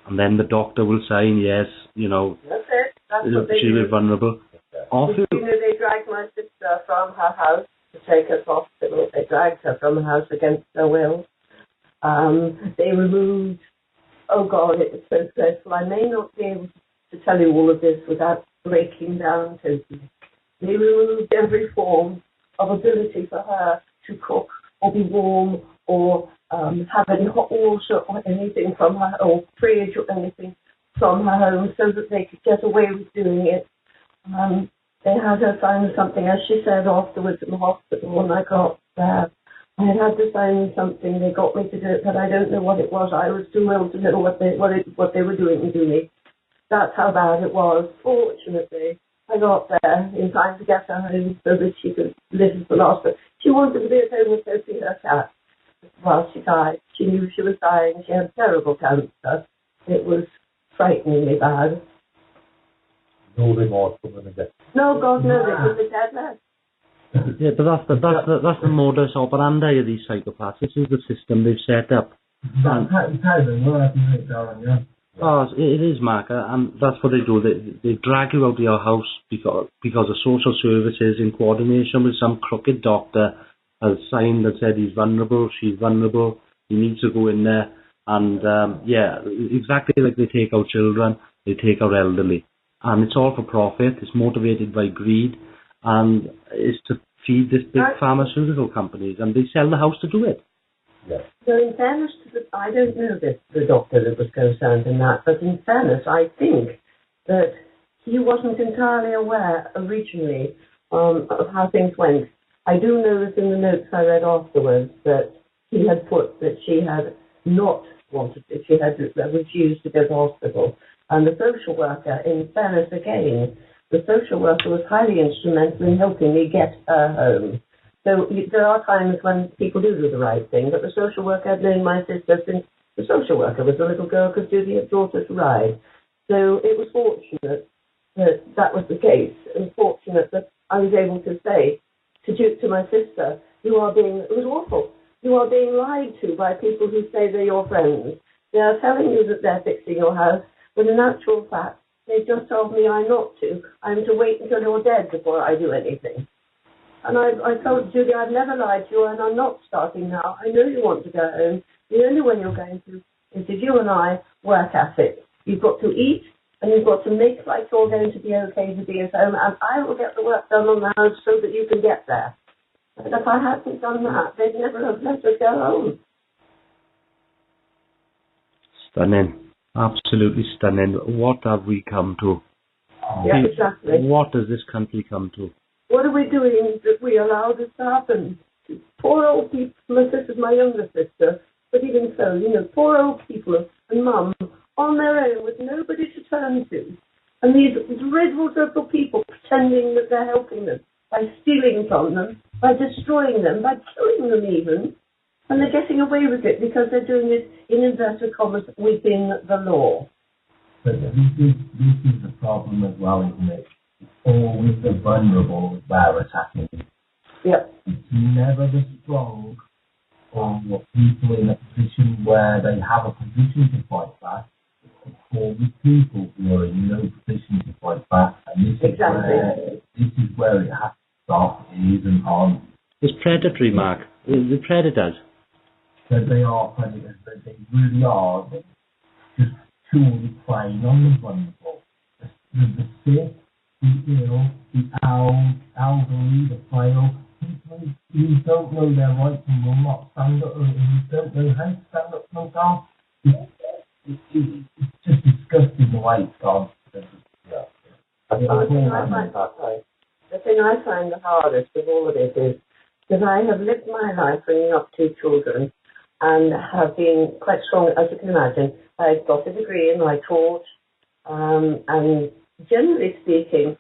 S2: And then the doctor will sign, yes,
S3: that's it. That's what they
S2: she
S3: do.
S2: is vulnerable.
S3: They dragged my sister from her house to take her to hospital. They dragged her from her house against her will. They removed, oh God, it was so dreadful. I may not be able to tell you all of this without breaking down totally. They removed every form of ability for her to cook or be warm or have any hot water or anything from her, or fridge or anything from her home, so that they could get away with doing it. They had her sign something, as she said afterwards in the hospital when I got there. I had to sign something. They got me to do it, but I don't know what it was. I was too ill to know what they were doing to me. That's how bad it was. Fortunately, I got there in time to get her home so that she could live the last. But she wanted to be at home with her, see her cat while she died. She knew she was dying. She had terrible cancer. It was frighteningly bad.
S4: No remorse for them again.
S3: No, God, no, it was a dead man.
S2: Yeah, but that's the modus operandi of these psychopaths. This is the system they've set up. Oh, it is, Mark, and that's what they do. They drag you out of your house because of social services in coordination with some crooked doctor has signed that said he's vulnerable, she's vulnerable, he needs to go in there, And exactly like they take our children, they take our elderly. And it's all for profit, it's motivated by greed, and it's to feed this big pharmaceutical companies, and they sell the house to do it.
S3: Yeah. So in fairness to I don't know the doctor that was concerned in that, but in fairness, I think that he wasn't entirely aware originally of how things went. I do know that in the notes I read afterwards that he had put that she had not wanted it, she had refused to go to hospital. And the social worker, in fairness again, the social worker was highly instrumental in helping me get her home. So there are times when people do the right thing, but the social worker had known my sister since the social worker was a little girl because Judy had taught her to ride. So it was fortunate that that was the case, and fortunate that I was able to say to my sister, it was awful. You are being lied to by people who say they're your friends. They are telling you that they're fixing your house, when in actual fact, they just told me I'm not to. I'm to wait until you're dead before I do anything. And I told Judy I've never lied to you, and I'm not starting now. I know you want to go home. The only way you're going to is if you and I work at it. You've got to eat, and you've got to make like you're going to be okay to be at home, and I will get the work done on the house so that you can get there. And if I hadn't done that, they'd never have let us go home.
S2: Stunning. Absolutely stunning. What have we come to?
S3: Yeah, exactly.
S2: What does this country come to?
S3: What are we doing that we allow this to happen? Poor old people, this is my younger sister, but even so, poor old people and mum on their own with nobody to turn to. And these dreadful, dreadful people pretending that they're helping them by stealing from them, by destroying them, by killing them even. And they're getting away with it because they're doing it in inverted commas within the law.
S1: But this is the problem as well, isn't it? It's always the vulnerable they're attacking.
S3: Yep.
S1: It's never the strong or people in a position where they have a position to fight back. It's always people who are in no position to fight back. And this is where it has to stop. It isn't on.
S2: It's predatory, Mark. The predators.
S1: That they are predators, but they really are. They're just purely preying on the vulnerable. The sick, the ill, the elderly, the frail, people who don't know their rights and will not stand up, or who don't know how to stand up for themselves. It's just disgusting the way it's gone.
S3: The thing I find the hardest of all of it is that I have lived my life bringing up two children and have been quite strong, as you can imagine. I got a degree and I taught, and generally speaking,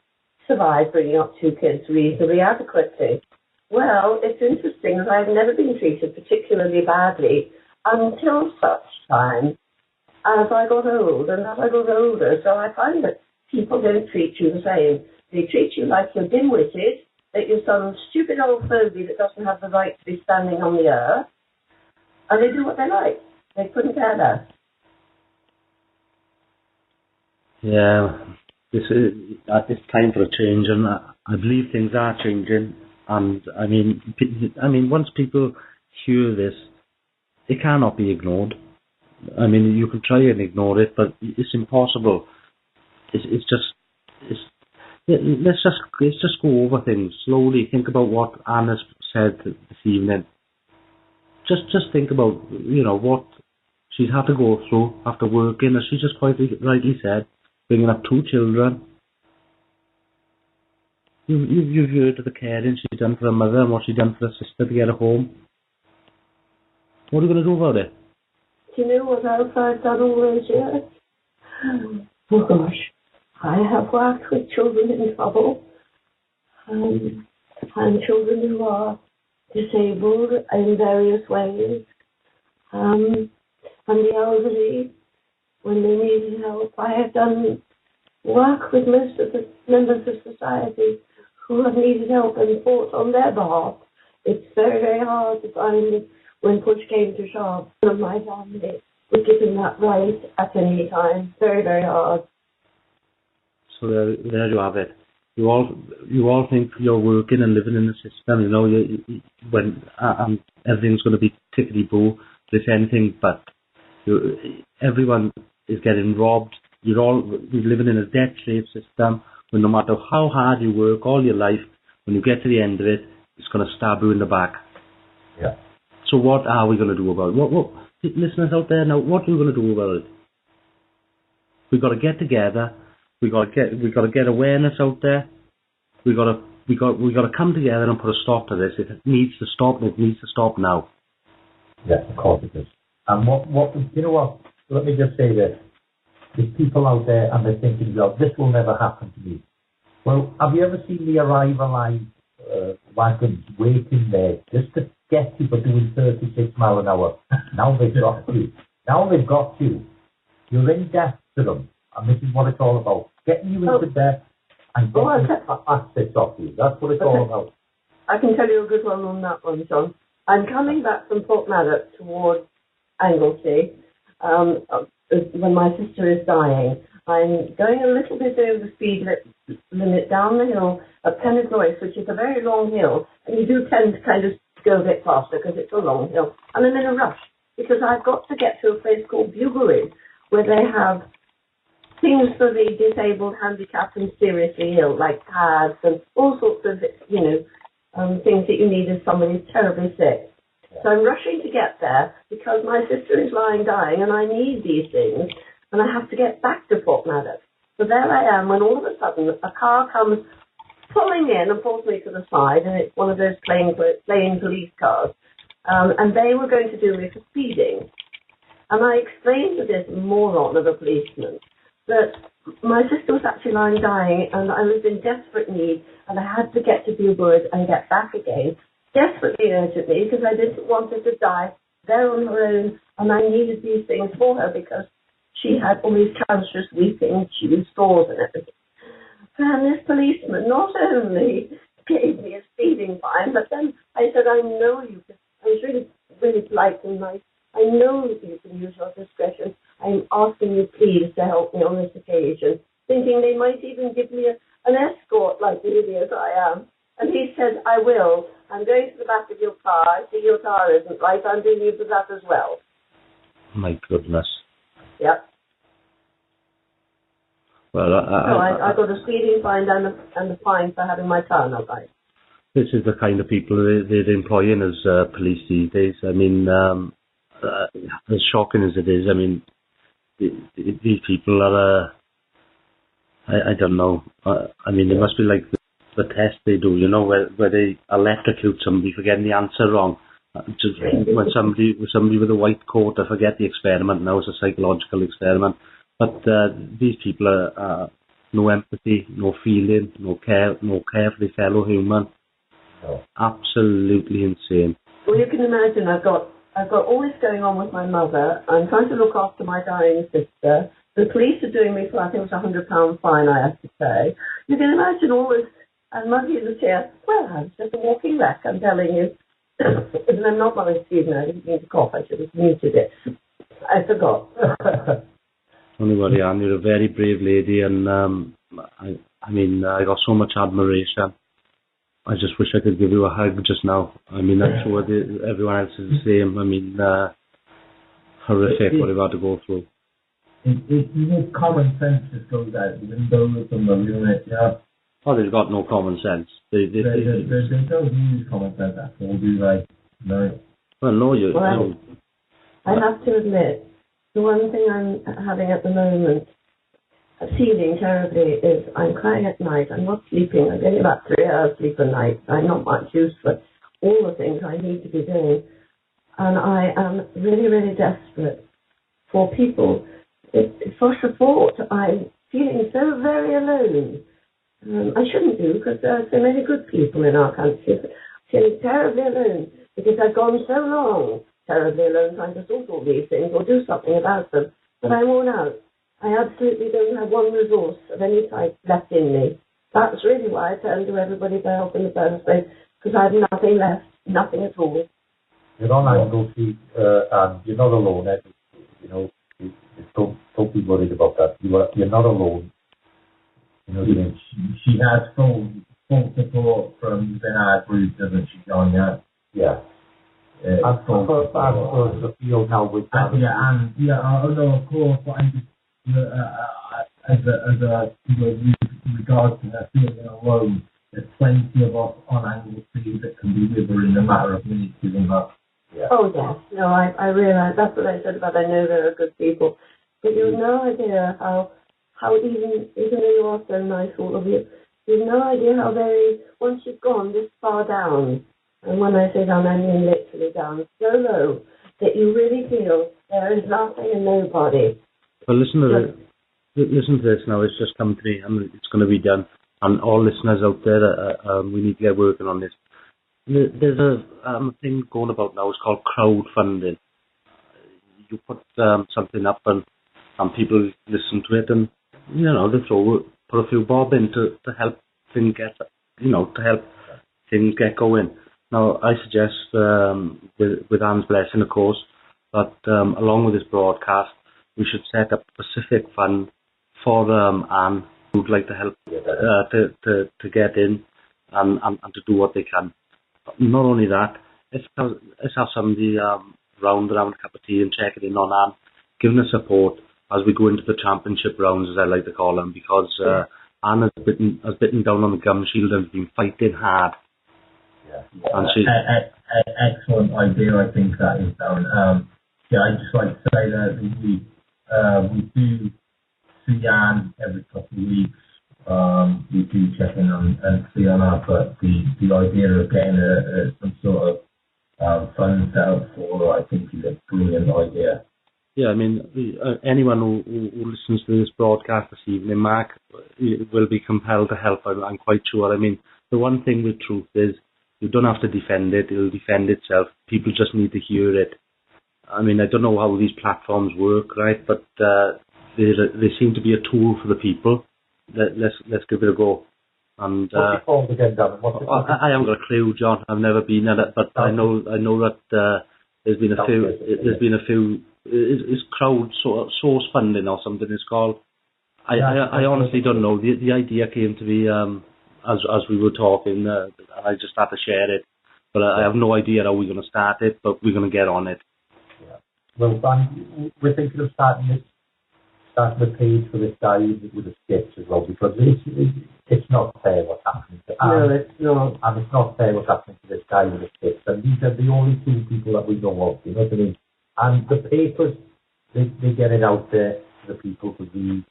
S3: survived bringing up two kids reasonably adequately. Well, it's interesting that I've never been treated particularly badly until such time as I got old, and as I got older, so I find that people don't treat you the same. They treat you like you're dim-witted, that you're some stupid old fogey that doesn't have the right to be standing on the earth, and they do what they like. They couldn't care less.
S2: Yeah, it's time for a change, and I believe things are changing. And I mean, once people hear this, it cannot be ignored. I mean, you can try and ignore it, but it's impossible. Let's just go over things slowly. Think about what Anna said this evening. Just think about what she's had to go through after working, as she just quite rightly said, bringing up two children. You've heard of the caring she's done for her mother and what she's done for her sister to get her home. What are you going to do about it?
S3: Do you know what else I've done all those years? Oh gosh, I have worked with children in trouble, and children who are disabled in various ways, and the elderly when they needed help. I have done work with most of the members of society who have needed help and fought on their behalf. It's very, very hard to find when push came to shove. One of my family was given that right at any time. Very, very hard.
S2: So there you have it. You all think you're working and living in the system, when and everything's going to be tickety boo. It's anything but. Everyone is getting robbed. We're living in a debt slave system where no matter how hard you work all your life, when you get to the end of it, it's going to stab you in the back.
S4: Yeah.
S2: So what are we going to do about it? What listeners out there now, what are we going to do about it? We've got to get together. We've got to get awareness out there. We've got to come together and put a stop to this. It needs to stop. It needs to stop now.
S4: Yes, of course it is. And what you know what? Let me just say this. There's people out there and they're thinking, well, this will never happen to me. Well, have you ever seen the Arrive Alive wagons waiting there just to get you for doing 36 miles an hour? Now they've got you. Now they've got you. You're in debt to them. And this is what it's all about. Getting you into debt and getting assets off you. That's what it's all about.
S3: I can tell you a good one on that one, John. I'm coming back from Port Maddox towards Anglesey when my sister is dying. I'm going a little bit over the speed limit down the hill at Pennygroyce, which is a very long hill, and you do tend to kind of go a bit faster because it's a long hill. And I'm in a rush because I've got to get to a place called Bugleridge where they have things for the disabled, handicapped, and seriously ill, like pads and all sorts of, things that you need if somebody's terribly sick. So I'm rushing to get there because my sister is lying dying and I need these things and I have to get back to Fort Maddox. So there I am when all of a sudden a car comes pulling in and pulls me to the side, and it's one of those plain police cars. And they were going to do me for speeding. And I explained to this moron of a policeman that my sister was actually lying dying and I was in desperate need and I had to get to Bugleridge and get back again, desperately urgently, because I didn't want her to die there on her own, and I needed these things for her because she had all these cancerous weeping tube sores and everything. And this policeman not only gave me a speeding fine, but then I said, I know you can. I was really, really polite and nice. I know that you can use your discretion. I'm asking you, please, to help me on this occasion, thinking they might even give me an escort like the idiot I am. And he said, I will. I'm going to the back of your car. I see your car isn't right. I'm doing you for that as well.
S2: My goodness.
S3: Yep.
S2: Well,
S3: I got a speeding fine and a fine for having my car not right.
S2: This is the kind of people they're employing as police these days. I mean, as shocking as it is, I mean, these people are, I don't know. I mean, it must be like the test they do, where they electrocute somebody for getting the answer wrong. When somebody with a white coat, I forget the experiment now, it's a psychological experiment. But these people are no empathy, no feeling, no care for their fellow human.
S4: No.
S2: Absolutely insane.
S3: Well, you can imagine I've got all this going on with my mother. I'm trying to look after my dying sister. The police are doing me for, I think it was £100 fine I have to pay. You can imagine all this. And Muggy was here. Well, I was just a walking wreck, I'm telling you. And I'm not my excuse me, I didn't mean to cough. I should have muted it. I forgot.
S2: Only worry, Anne, you're a very brave lady, and I got so much admiration. I just wish I could give you a hug just now. I mean, I'm sure everyone else is the same. I mean, horrific what you've had to go through.
S1: It common sense just goes out the window with them, yeah.
S2: Oh, they've got no common sense. They
S1: don't use common sense at all, do they? No.
S2: Well, no,
S3: I have to admit, the one thing I'm having at the moment, feeling terribly, is I'm crying at night. I'm not sleeping. I'm getting about 3 hours sleep a night. I'm not much use for all the things I need to be doing. And I am really, really desperate for people, for support. I'm feeling so very alone. I shouldn't do, because there are so many good people in our country. But I'm feeling terribly alone because I've gone so long terribly alone trying to sort all these things or do something about them. But I'm worn out. I absolutely don't have one resource of any type left in me. That's really why I turn to everybody for help in the first place, because I have nothing left, nothing at all.
S4: You're on Anglesey, and you're not alone. Don't be worried about that. You're not alone.
S1: She has full support from the hard group, doesn't she, John? Yeah.
S4: Of the field now with that.
S1: Although of course, but I'm just, as a regards to their feeling alone, there's plenty of us on Angleseys that can be wither in a matter of minutes giving up.
S3: Yeah. Oh yes, no, I realise that's what I said about. I know there are good people, but you have no idea how even though you are so nice, all of you, you have no idea how very once you've gone this far down. And when I say down, I mean literally down, so low that you really feel there is nothing and nobody.
S2: Well, listen to this now. It's just come to me, and it's going to be done. And all listeners out there, we need to get working on this. There's a thing going about now. It's called crowdfunding. You put something up, and people listen to it, and they put a few bob in to help things get going. Now, I suggest, with Anne's blessing, of course, that along with this broadcast, we should set up a specific fund for Anne, who would like to help to get in and to do what they can. Not only that, let's have somebody round having a cup of tea and checking in on Anne, giving her support as we go into the championship rounds, as I like to call them, because Anne has bitten down on the gum shield and has been fighting hard. And
S1: excellent idea, I think that is, Darren. I'd just like to say that we do see Anne every couple of weeks. We do check in and see on her, but the idea of getting some sort of fund set up for her, I think, is a brilliant idea.
S2: Yeah, I mean, anyone who listens to this broadcast this evening, Mark, will be compelled to help, I'm quite sure. I mean, the one thing with truth is, you don't have to defend it, it'll defend itself. People just need to hear it. I mean, I don't know how these platforms work, right, but they seem to be a tool for the people. Let's give it a go. And
S4: what's it called again, Darren?
S2: I haven't got a clue, John. I've never been at it, but I know that there's been a few. It's crowd source funding or something. It's called. I honestly don't know. The idea came to me as we were talking, and I just had to share it. But I have no idea how we're going to start it, but we're going to get on it.
S4: Yeah. Well, Dan, we're thinking of starting the page for this guy with the skits as well, because it's not fair what's happening to Anne.
S3: No, it's not.
S4: And it's not fair what's happening to this guy with the skits. And these are the only two people that we know of, you know what I mean? And the papers, they get it out there to the people to read.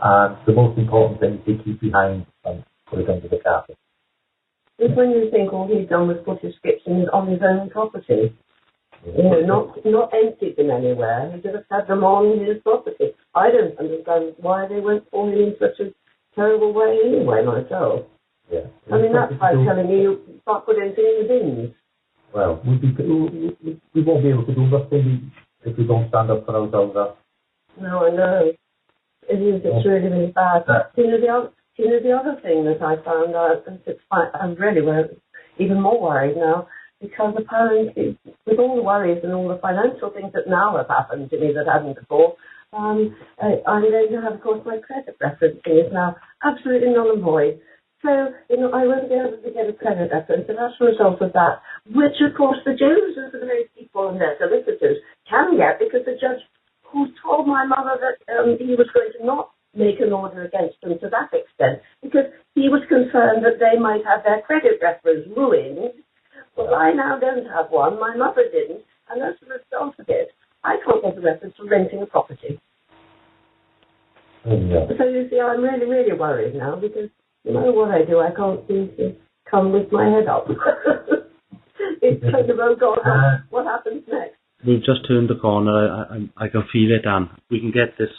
S4: And the most important thing, they keep behind and put it under the carpet.
S3: Just when you think all he's done was put his skips on his own property. You know, not emptied them anywhere. He just had them on his property. I don't understand why they went falling in such a terrible way anyway, myself.
S4: Yeah.
S3: I mean, that's like telling me you start putting anything in the bins.
S4: Well, we won't be able to do nothing if we don't stand up for ourselves.
S3: No, I know. It's really, really bad. You know, the other thing that I found out, I'm really even more worried now, because apparently, with all the worries and all the financial things that now have happened to me that hadn't before, I'm going to have, of course, my credit referencing is now absolutely null and void. So, I won't be able to get a credit reference, and as a result of that, which, of course, the Jews and the very people and their solicitors can get, because the judge who told my mother that he was going to not make an order against them to that extent, because he was concerned that they might have their credit reference ruined. Well, I now don't have one, my mother didn't, and as a result of it, I can't get a reference for renting a property.
S4: Yeah.
S3: So you see, I'm really, really worried now, because no matter what I do, I can't seem to come with my head up. It's kind of, oh God, what happens next?
S2: We've just turned the corner. I can feel it, Anne. We can get this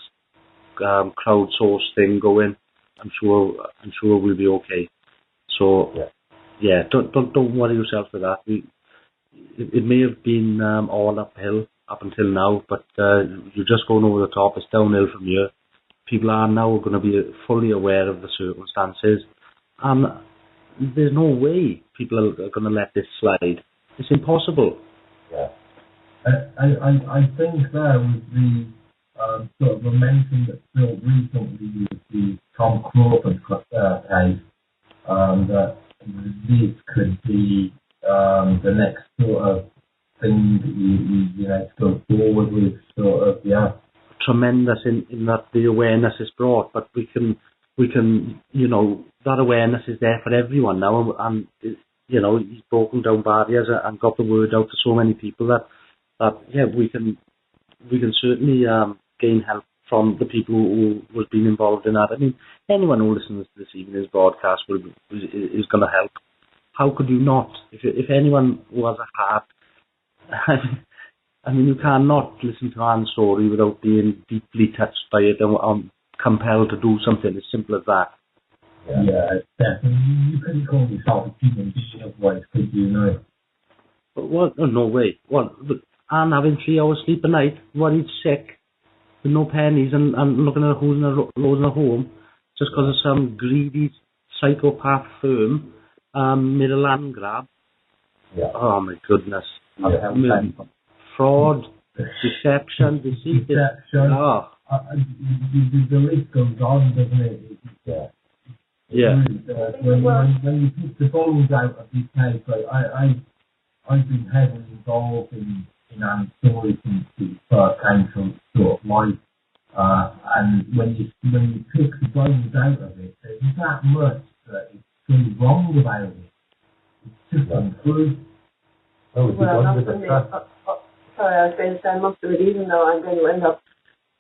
S2: crowdsource thing going. I'm sure we'll be okay. So yeah, don't worry yourself with that. It may have been all uphill up until now, but you're just going over the top. It's downhill from here. People are now going to be fully aware of the circumstances, and there's no way people are going to let this slide. It's impossible.
S4: Yeah.
S1: I think there was the sort of momentum that's built recently with the Tom Crawford case, that this could be the next sort of thing that you know, to go forward with, sort of, yeah.
S2: Tremendous in that the awareness is brought, but we can, you know, that awareness is there for everyone now, and you know, he's broken down barriers and got the word out to so many people that yeah, we can certainly gain help from the people who have been involved in that. I mean, anyone who listens to this evening's broadcast is going to help. How could you not? If anyone who has a heart, I mean, you cannot listen to Anne's story without being deeply touched by it and compelled to do something as simple as that.
S1: Yeah, definitely. You couldn't call yourself a human being otherwise, could you? No.
S2: But what? Oh, no way. What? Anne having 3 hours sleep a night, worried sick, with no pennies, and looking at who's in her home, just because of some greedy psychopath firm made a land grab.
S1: Yeah.
S2: Oh my goodness.
S1: Yeah.
S2: Fraud, deception, deceit. Oh.
S1: The list goes on, doesn't it? Yeah.
S2: Yeah.
S1: When you put the bones out of your case, like I've been heavily involved in Anne's story since it first came to sort of life, and when you pick the bones out of it, there's that much that is really wrong about it. It's just untrue.
S3: Sorry, I was going to say, I must admit, even though I'm going to end up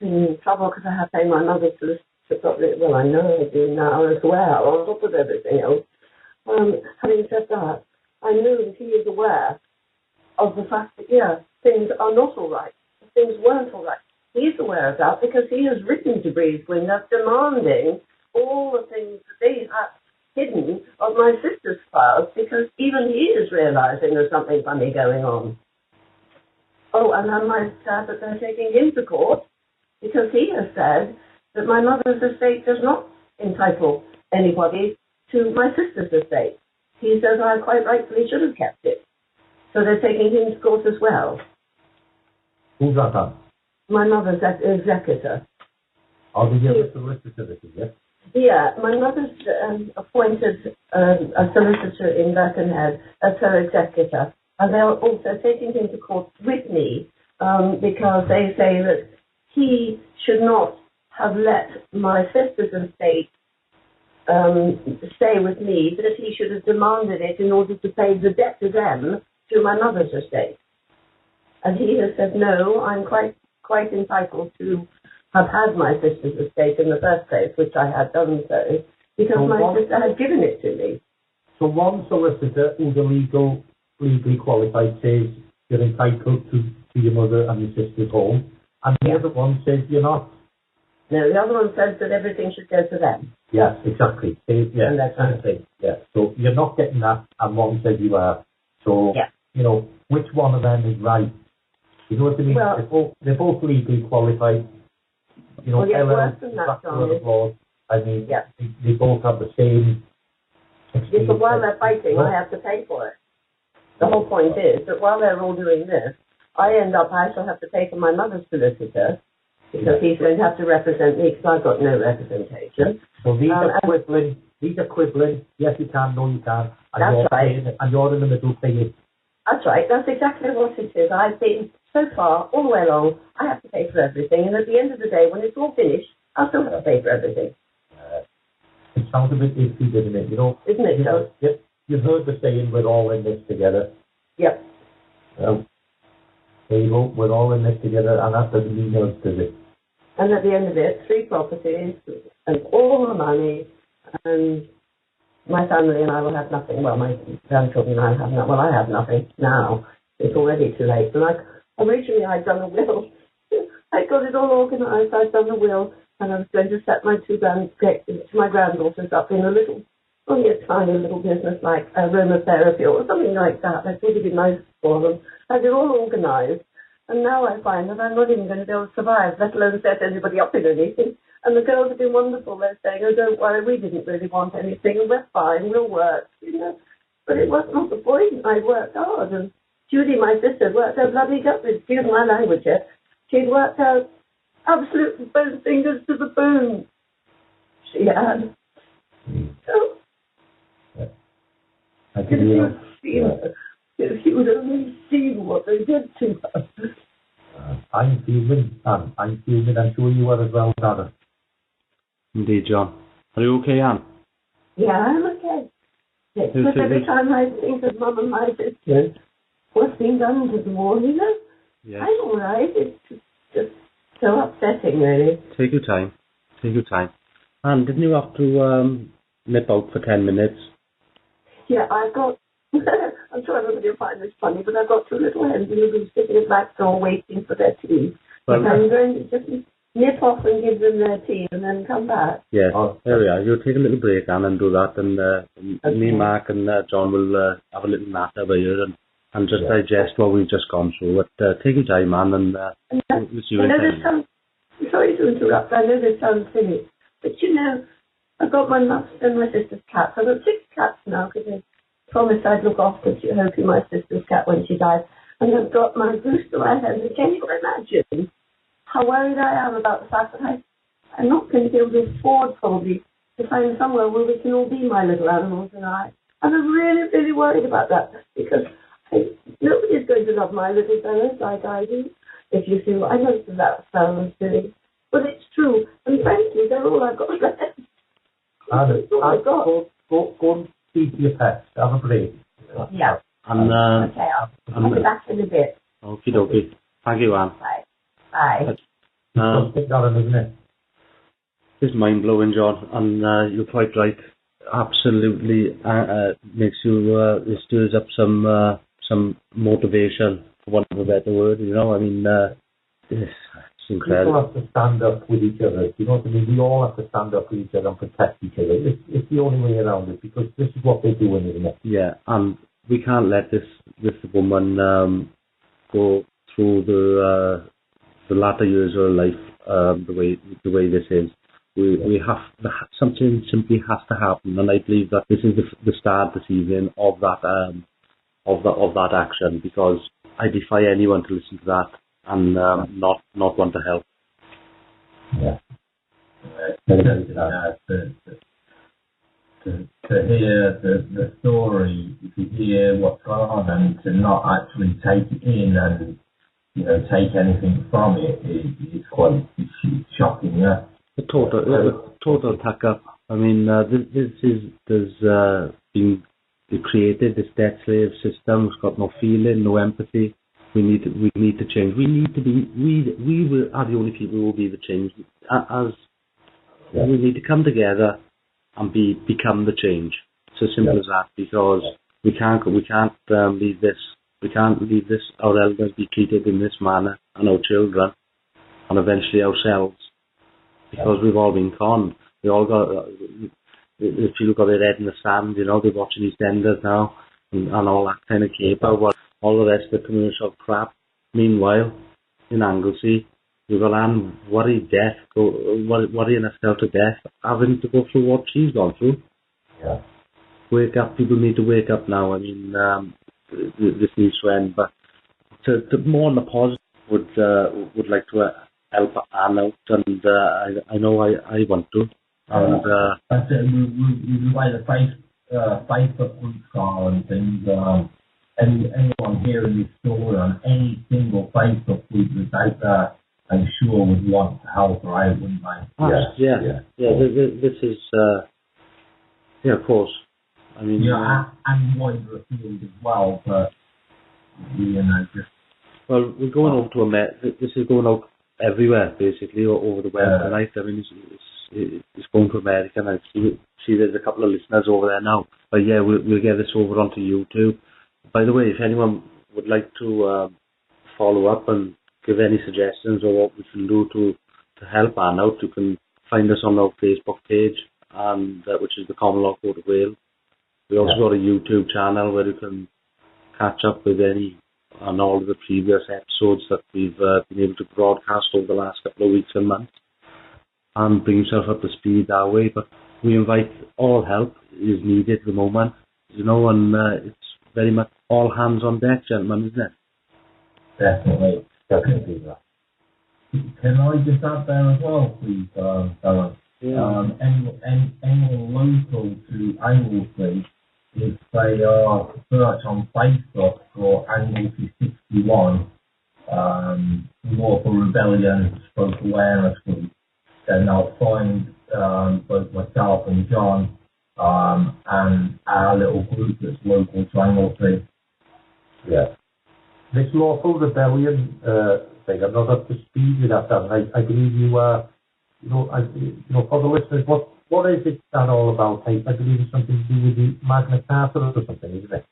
S3: in trouble because I have to pay my mother's solicitor properly, well, I know I do now as well, on top of everything else. Having said that, I know that he is aware of the fact that, yeah, things are not all right. Things weren't all right. He's aware of that because he has written to Breeze Winder demanding all the things that they have hidden of my sister's files, because even he is realising there's something funny going on. Oh, and I might add that they're taking him to court because he has said that my mother's estate does not entitle anybody to my sister's estate. He says I quite rightfully should have kept it. So they're taking him to court as well.
S4: Who's that?
S3: My mother's executor.
S4: Are they give us a solicitor, this is it?
S3: Yeah, my mother's appointed a solicitor in Birkenhead as her executor, and they're also taking him to court with me because they say that he should not have let my sister's estate stay with me, but that he should have demanded it in order to pay the debt to them to my mother's estate. And he has said, no, I'm quite entitled to have had my sister's estate in the first place, which I had done so, because my sister had given it to me.
S4: So one solicitor who's legally qualified says you're entitled to your mother and your sister's home, and the other one says you're not.
S3: No, the other one says that everything should go to them.
S4: Yes, exactly. Yeah, that's kind of thing. Yeah. So you're not getting that, and one says you are. So, you know, which one of them is right? You know what I mean? Well, they're both legally qualified. You know,
S3: worse than that, John.
S4: I mean, they both have the same.
S3: Yes, but while they're fighting, I have to pay for it. The whole point is that while they're all doing this, I shall have to pay for my mother's solicitor, because he's going to have to represent me, because I've got no representation.
S4: So these are quibbling. These are quibbling. Yes, you can. No, you can't.
S3: That's right.
S4: And you're in the middle paying.
S3: That's right. That's exactly what it is. I've been, so far, all the way along, I have to pay for everything. And at the end of the day, when it's all finished, I'll still have to pay for everything.
S4: It sounds a bit iffy, doesn't it? You know,
S3: isn't it, Joe?
S4: Yep. You've heard the saying, we're all in this together.
S3: Yep.
S4: There you go. We're all in this together, and that doesn't mean no, does it?
S3: And at the end of it, 3 properties, and all the money, and my family and I will have nothing. Well, my grandchildren and I have nothing. Well, I have nothing now. It's already too late. And originally I'd done a will. I got it all organised. I'd done a will, and I was going to set my my granddaughters up in only a tiny little business like aromatherapy or something like that. That would have been nice for them. I had it all organised. And now I find that I'm not even going to be able to survive, let alone set anybody up in anything. And the girls have been wonderful. They're saying, oh, don't worry, we didn't really want anything, and we're fine, we'll work, you know. But it was not the point. I worked hard. And Judy, my sister, worked her bloody gut with, excuse my language here, she'd worked out absolute bone fingers to the bone. She had. So, If you would only seen what they did to us.
S4: I'm fuming, Anne. I'm fuming. I'm sure you are as well, Darren.
S2: Indeed, John. Are you okay, Anne?
S3: Yeah, I'm okay. It's just every time I think of Mum and my sisters, what's been done to them all, you know?
S2: Yes.
S3: I'm all right. It's just so upsetting, really.
S2: Take your time. Take your time. Anne, didn't you have to nip out for 10 minutes?
S3: Yeah, I've got... I'm sure everybody will find this funny, but I've got two little hens in the room sitting at the back door waiting for their tea. Well, I'm going to just nip off and give them their tea and then come back.
S2: Yes, there we are. You'll take a little break, Anne, and do that, and okay. Me, Mark, and John will have a little nap over here and just digest what we've just gone through. But take your time, Anne, and we'll see you in 10 minutes.
S3: I'm sorry to interrupt. I know this sounds silly, but you know, I've got my mother and my sister's cats. I've got 6 cats now because I promised I'd look after Hopi, my sister's cat, when she died. And I've got my rooster right hand. Can you imagine how worried I am about the fact that I'm not going to be able to afford, probably, to find somewhere where we can all be, my little animals and I. And I'm really, really worried about that because nobody's going to love my little fellows like I do. If you see what I know, that sounds silly, but it's true. And frankly, they're all I've got left.
S4: That's all I've got. Go and feed your pets. Have a break.
S3: Yeah.
S2: And,
S3: okay, I'll be back in a bit.
S2: Okie dokie. Thank you, Anne.
S3: Bye. Bye.
S4: Isn't it?
S2: It's mind-blowing, John, and you're quite right. Absolutely makes you, it stirs up some motivation, for want of a better word, you know. I mean, it's incredible.
S4: People have to stand up with each other, you know what I mean? We all have to stand up with each other and protect each other. It's the only way around it, because this is what they're doing, isn't it?
S2: Yeah, and we can't let this woman go through the latter years of her life the way this is. We have something simply has to happen, and I believe that this is the start this evening of that action, because I defy anyone to listen to that and not want to help.
S1: Yeah. To hear the story, to hear what's going on, and to not actually take it in and take anything from it is quite shocking. Yeah.
S2: The total pack up. I mean, there's been created this debt slave system. It's got no feeling, no empathy. We need to change. We are the only people who will be the change. We need to come together and become the change. It's as simple as that. Because we can't leave this. We can't leave this. Our elders be treated in this manner, and our children, and eventually ourselves. Because we've all been conned. We all got. If people got their head in the sand, they're watching EastEnders now and all that kind of caper. All the rest of the commercial crap. Meanwhile, in Anglesey, we've got Anne worrying herself to death, having to go through what she's gone through.
S4: Yeah.
S2: Wake up! People need to wake up now. I mean, this needs to end. But to more on the positive, would like to help Anne out, and I know I want to. And
S1: the way the Facebook groups are and things, anyone hearing this story on any single Facebook group that's out there, I'm sure would want to help her out, wouldn't they?
S2: This is, of course. I mean,
S1: and wider afield as well, but just.
S2: Well, we're going over to this is going out everywhere, basically, over the web tonight. I mean, it's going to America, and I see there's a couple of listeners over there now. But yeah, we'll get this over onto YouTube. By the way, if anyone would like to follow up and give any suggestions or what we can do to help Anne out, you can find us on our Facebook page, and which is the Common Law Court of Wales. We also got a YouTube channel where you can catch up with any and all of the previous episodes that we've been able to broadcast over the last couple of weeks and months, and bring yourself up to speed that way. But we invite all help is needed at the moment, and it's very much all hands on deck, gentlemen, isn't it?
S1: Definitely. Can I just add there as well, please, Darren?
S2: Yeah.
S1: Anyone local to Anglesey, if they search on Facebook for Angleseys 61, Lawful Rebellion Stroke Awareness Group, then they'll find both myself and John and our little group that's local to Anglesey.
S4: Yeah. This Lawful Rebellion thing, I'm not up to speed with that, Dan. I believe you are, for the listeners, what is it that all about? I believe it's something to do with the Magna Carta or something, isn't it?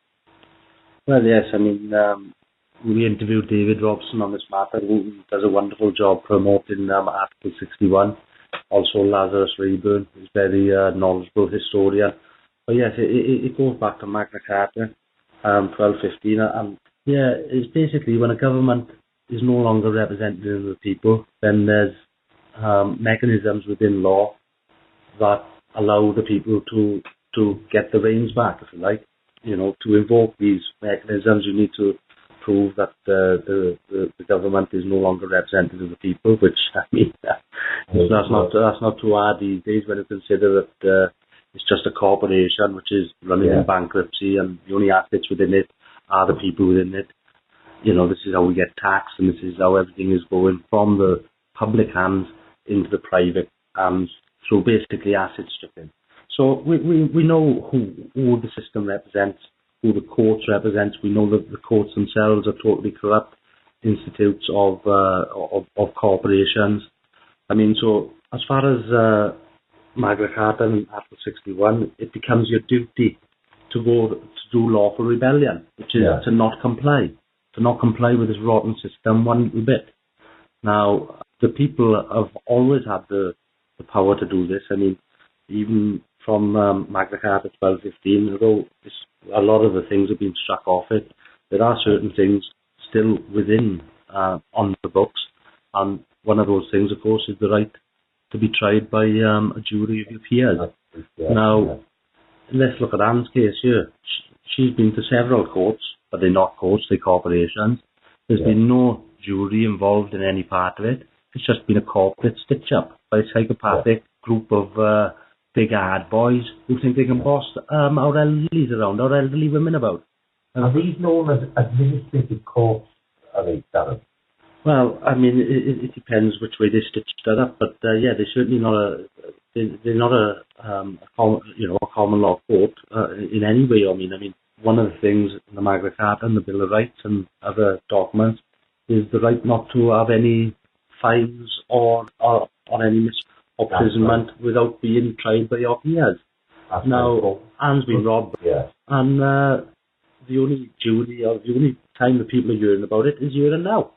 S2: Well, yes, I mean, we interviewed David Robson on this matter, who does a wonderful job promoting Article 61. Also, Lazarus Rayburn is a very knowledgeable historian. But yes, it goes back to Magna Carta, 1215, and yeah, it's basically when a government is no longer representative of the people, then there's mechanisms within law that allow the people to get the reins back, if you like. To invoke these mechanisms, you need to prove that the government is no longer representative of the people, which, I mean, that's not too hard these days when you consider that it's just a corporation which is running in bankruptcy, and the only assets within it are the people within it. This is how we get taxed, and this is how everything is going from the public hands into the private hands. So basically assets stripping. So we know who the system represents, who the courts represents. We know that the courts themselves are totally corrupt institutes of corporations. I mean, so as far as Magna Carta and Article 61, it becomes your duty to go to do lawful rebellion, which is to not comply with this rotten system one little bit. Now, the people have always had the power to do this. I mean, even from Magna Carta 1215, although a lot of the things have been struck off it, there are certain things still within on the books, and one of those things, of course, is the right to be tried by a jury of your peers. Now, let's look at Anne's case here. She's been to several courts, but they're not courts, they're corporations. There's been no jury involved in any part of it. It's just been a corporate stitch-up by a psychopathic group of big hard boys who think they can boss our elderlies around, our elderly women about.
S4: Are these known as administrative courts, are they, Darren?
S2: Well, I mean, it depends which way they stitched that up, but they're certainly not they're not a common law court in any way. I mean, one of the things in the Magna Carta and the Bill of Rights and other documents is the right not to have any fines or any imprisonment without being tried by your peers. Now, Anne's been robbed, and the only jury or the only time the people are hearing about it is here and now.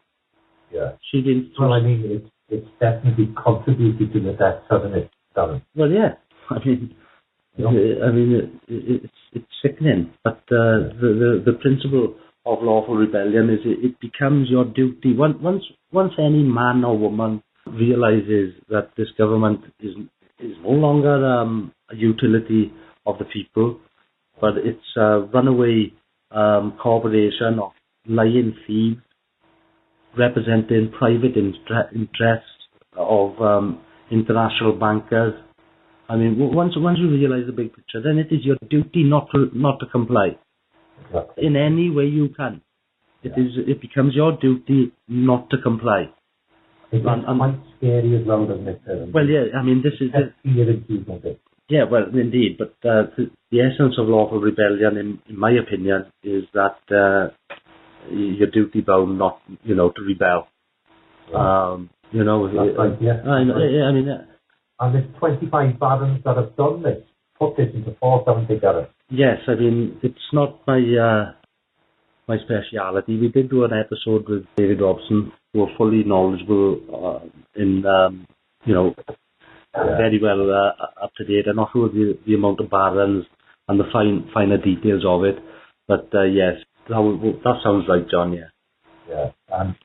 S4: Yeah.
S2: She's been.
S4: Well, I mean, it's definitely contributed to the death, hasn't it, Darren?
S2: Well, yeah. I mean, it's sickening. But the principle of lawful rebellion is it becomes your duty. Once any man or woman realizes that this government is no longer a utility of the people, but it's a runaway corporation of lying thieves representing private interests of international bankers. I mean, once you realize the big picture, then it is your duty not to comply in any way you can. It becomes your duty not to comply.
S4: It's quite scary as well, doesn't it?
S2: Well, yeah, I mean, this is yeah, well, indeed, but the essence of lawful rebellion, in my opinion, is that you're duty bound not, to rebel.
S4: That's right, yeah.
S2: I mean,
S4: and there's 25 barons that have done this, put this into force, haven't they, Darren?
S2: Yes, I mean, it's not my speciality. We did do an episode with David Robson, who are fully knowledgeable very well up to date. I'm not sure the amount of barons and the finer details of it, but yes, that sounds right, John. Yeah.
S4: Yeah, and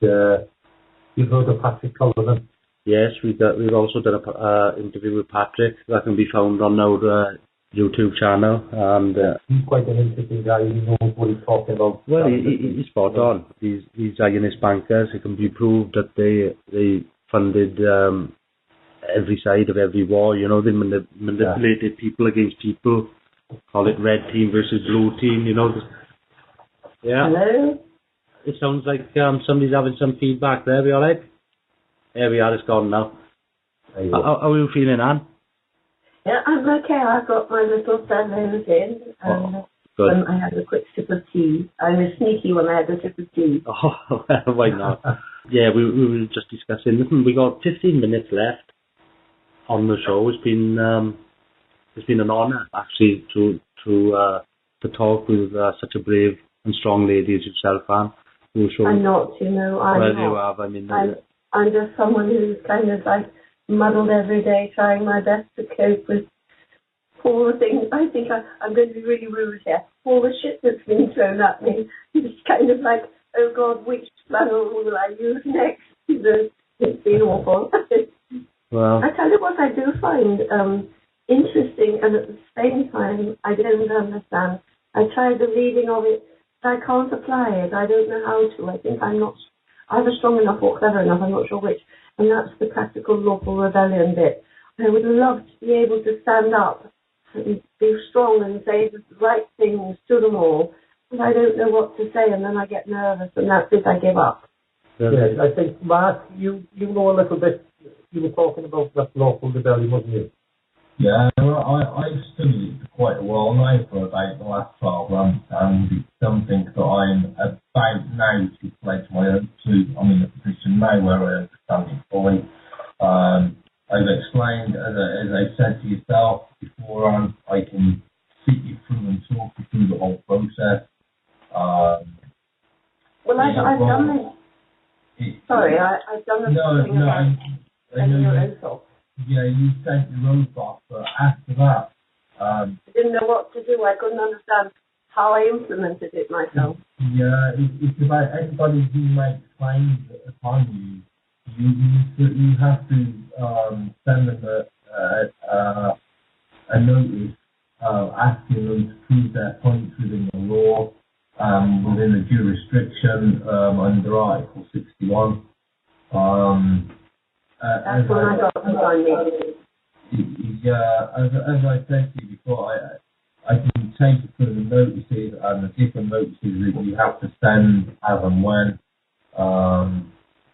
S4: you've heard of Patrick Cullinan?
S2: Yes, we've also done an interview with Patrick that can be found on our YouTube channel, and
S4: he's quite an interesting guy. He knows what he's talking about.
S2: Well, he's spot on. These Zionist bankers, it can be proved that they funded every side of every war. They manipulated people against people call it red team versus blue team, you know. Yeah.
S3: Hello?
S2: It sounds like somebody's having some feedback there. Are we all right? There we are. It's gone now. How are you feeling, Anne?
S3: Yeah, I'm okay. I got my little 7 in, and
S2: good.
S3: I had a quick sip of tea. I was sneaky when I had a sip of tea.
S2: Oh, why not? Yeah, we were just discussing. Listen, we got 15 minutes left on the show. It's been an honour actually to talk with such a brave and strong lady as yourself, Anne.
S3: I'm not, you know. I'm
S2: well,
S3: not.
S2: you have. I mean,
S3: I'm just someone who's kind of like muddled every day, trying my best to cope with all the things. I think I'm going to be really rude here. All the shit that's been thrown at me. It's kind of like, oh God, which flannel will I use next? It's been awful.
S2: well,
S3: I tell you what I do find interesting, and at the same time, I don't understand. I tried the reading of it, but I can't apply it. I don't know how to. I think I'm not either strong enough or clever enough. I'm not sure which. And that's the practical lawful rebellion bit. I would love to be able to stand up and be strong and say the right things to them all, but I don't know what to say, and then I get nervous, and that's it, I give up.
S4: Yeah, I think, Mark, you know a little bit, you were talking about that lawful rebellion, wasn't you?
S1: Yeah, well, I've studied it for quite a while now, for about the last 12 months, and it's something that I'm about now to pledge my own to. I'm in a position now where I understand it fully. I've explained, as I said to yourself before, I can sit you through and talk you through the whole process.
S3: Well, I've done this. Sorry, I've done this thing about sending your own thoughts.
S1: Yeah, you sent your own thoughts, but after that,
S3: I didn't know what to do. I couldn't understand how I implemented it myself.
S1: Yeah, it's about anybody who makes claims upon you. You have to send them a notice asking them to prove their points within the law, within the jurisdiction under Article 61.
S3: That's when I got to find me.
S1: Yeah, as I said to you before, I can take you through the notices and the different notices that you have to send as and when.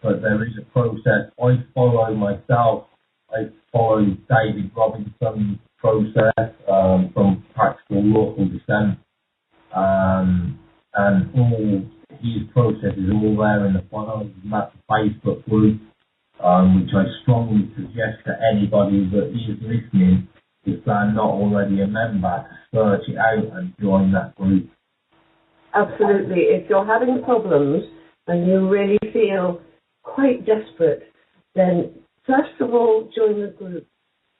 S1: But there is a process I follow myself. I follow David Robinson's process from Practical Lawful Dissent. And all his process is all there in the files, and that's a Facebook group. Which I strongly suggest to anybody that is listening, if they're not already a member, to search it out and join that group.
S3: Absolutely. If you're having problems and you really feel quite desperate, then first of all, join the group.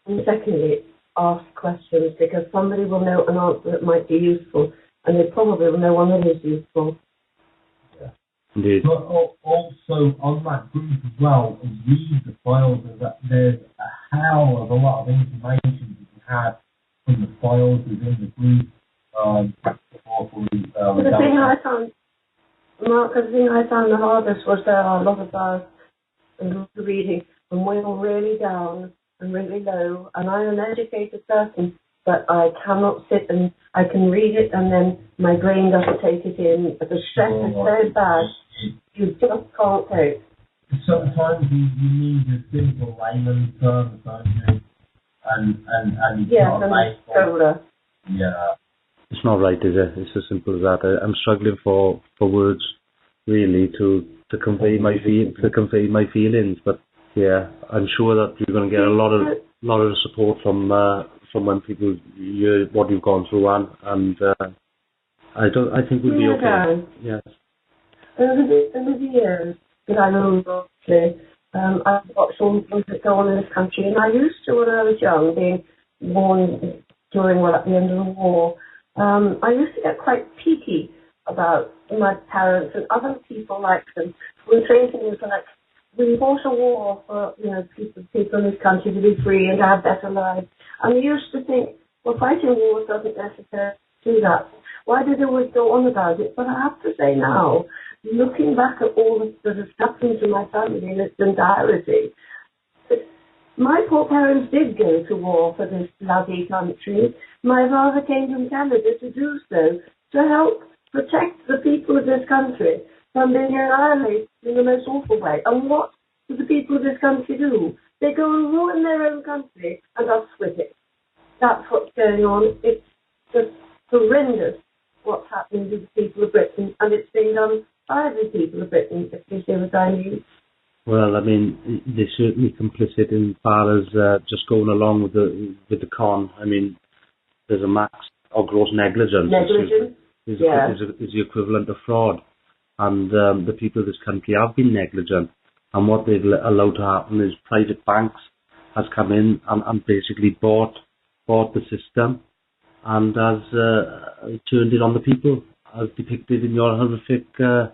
S3: And secondly, ask questions, because somebody will know an answer that might be useful, and they probably will know one that is useful.
S2: Indeed.
S1: But also on that group as well, read the files. There's a hell of a lot of information that you have from the files within the group.
S3: The thing I found, Mark, the thing I found the hardest was there are a lot of us reading, and we're really down and really low, and I'm an educated person, but I cannot sit and I can read it and then my brain doesn't take it in. But the stress is so bad, you just can't cope.
S1: Sometimes you need a simple layman term, don't you? And it's not
S3: shoulder.
S1: Yeah.
S2: It's not right, is it? It's as simple as that. I'm struggling for words, really, to convey my feelings. But yeah, I'm sure that you're going to get a lot of support from when people hear what you've gone through, Anne, and I think we'll be okay. Yes.
S3: Over the years that I know, I've watched all the things that go on in this country, and I used to, when I was young, being born at the end of the war, I used to get quite peaky about my parents and other people like them who were saying things like, we fought a war for, people in this country to be free and to have better lives. And we used to think, well, fighting wars doesn't necessarily do that. Why did they always go on about it? But I have to say now, looking back at all that has happened to my family in its entirety, my poor parents did go to war for this bloody country. My father came from Canada to do so, to help protect the people of this country from being annihilated in the most awful way. And what do the people of this country do? They go and ruin their own country and us with it. That's what's going on. It's just horrendous what's happening to the people of Britain, and it's being done by the people of Britain, if you see what I mean.
S2: Well, I mean, they're certainly complicit in far as just going along with the con. I mean, there's a max or gross negligence.
S3: Negligence?
S2: Is the equivalent of fraud. And the people of this country have been negligent. And what they've allowed to happen is private banks has come in and basically bought the system and has turned it on the people, as depicted in your horrific story.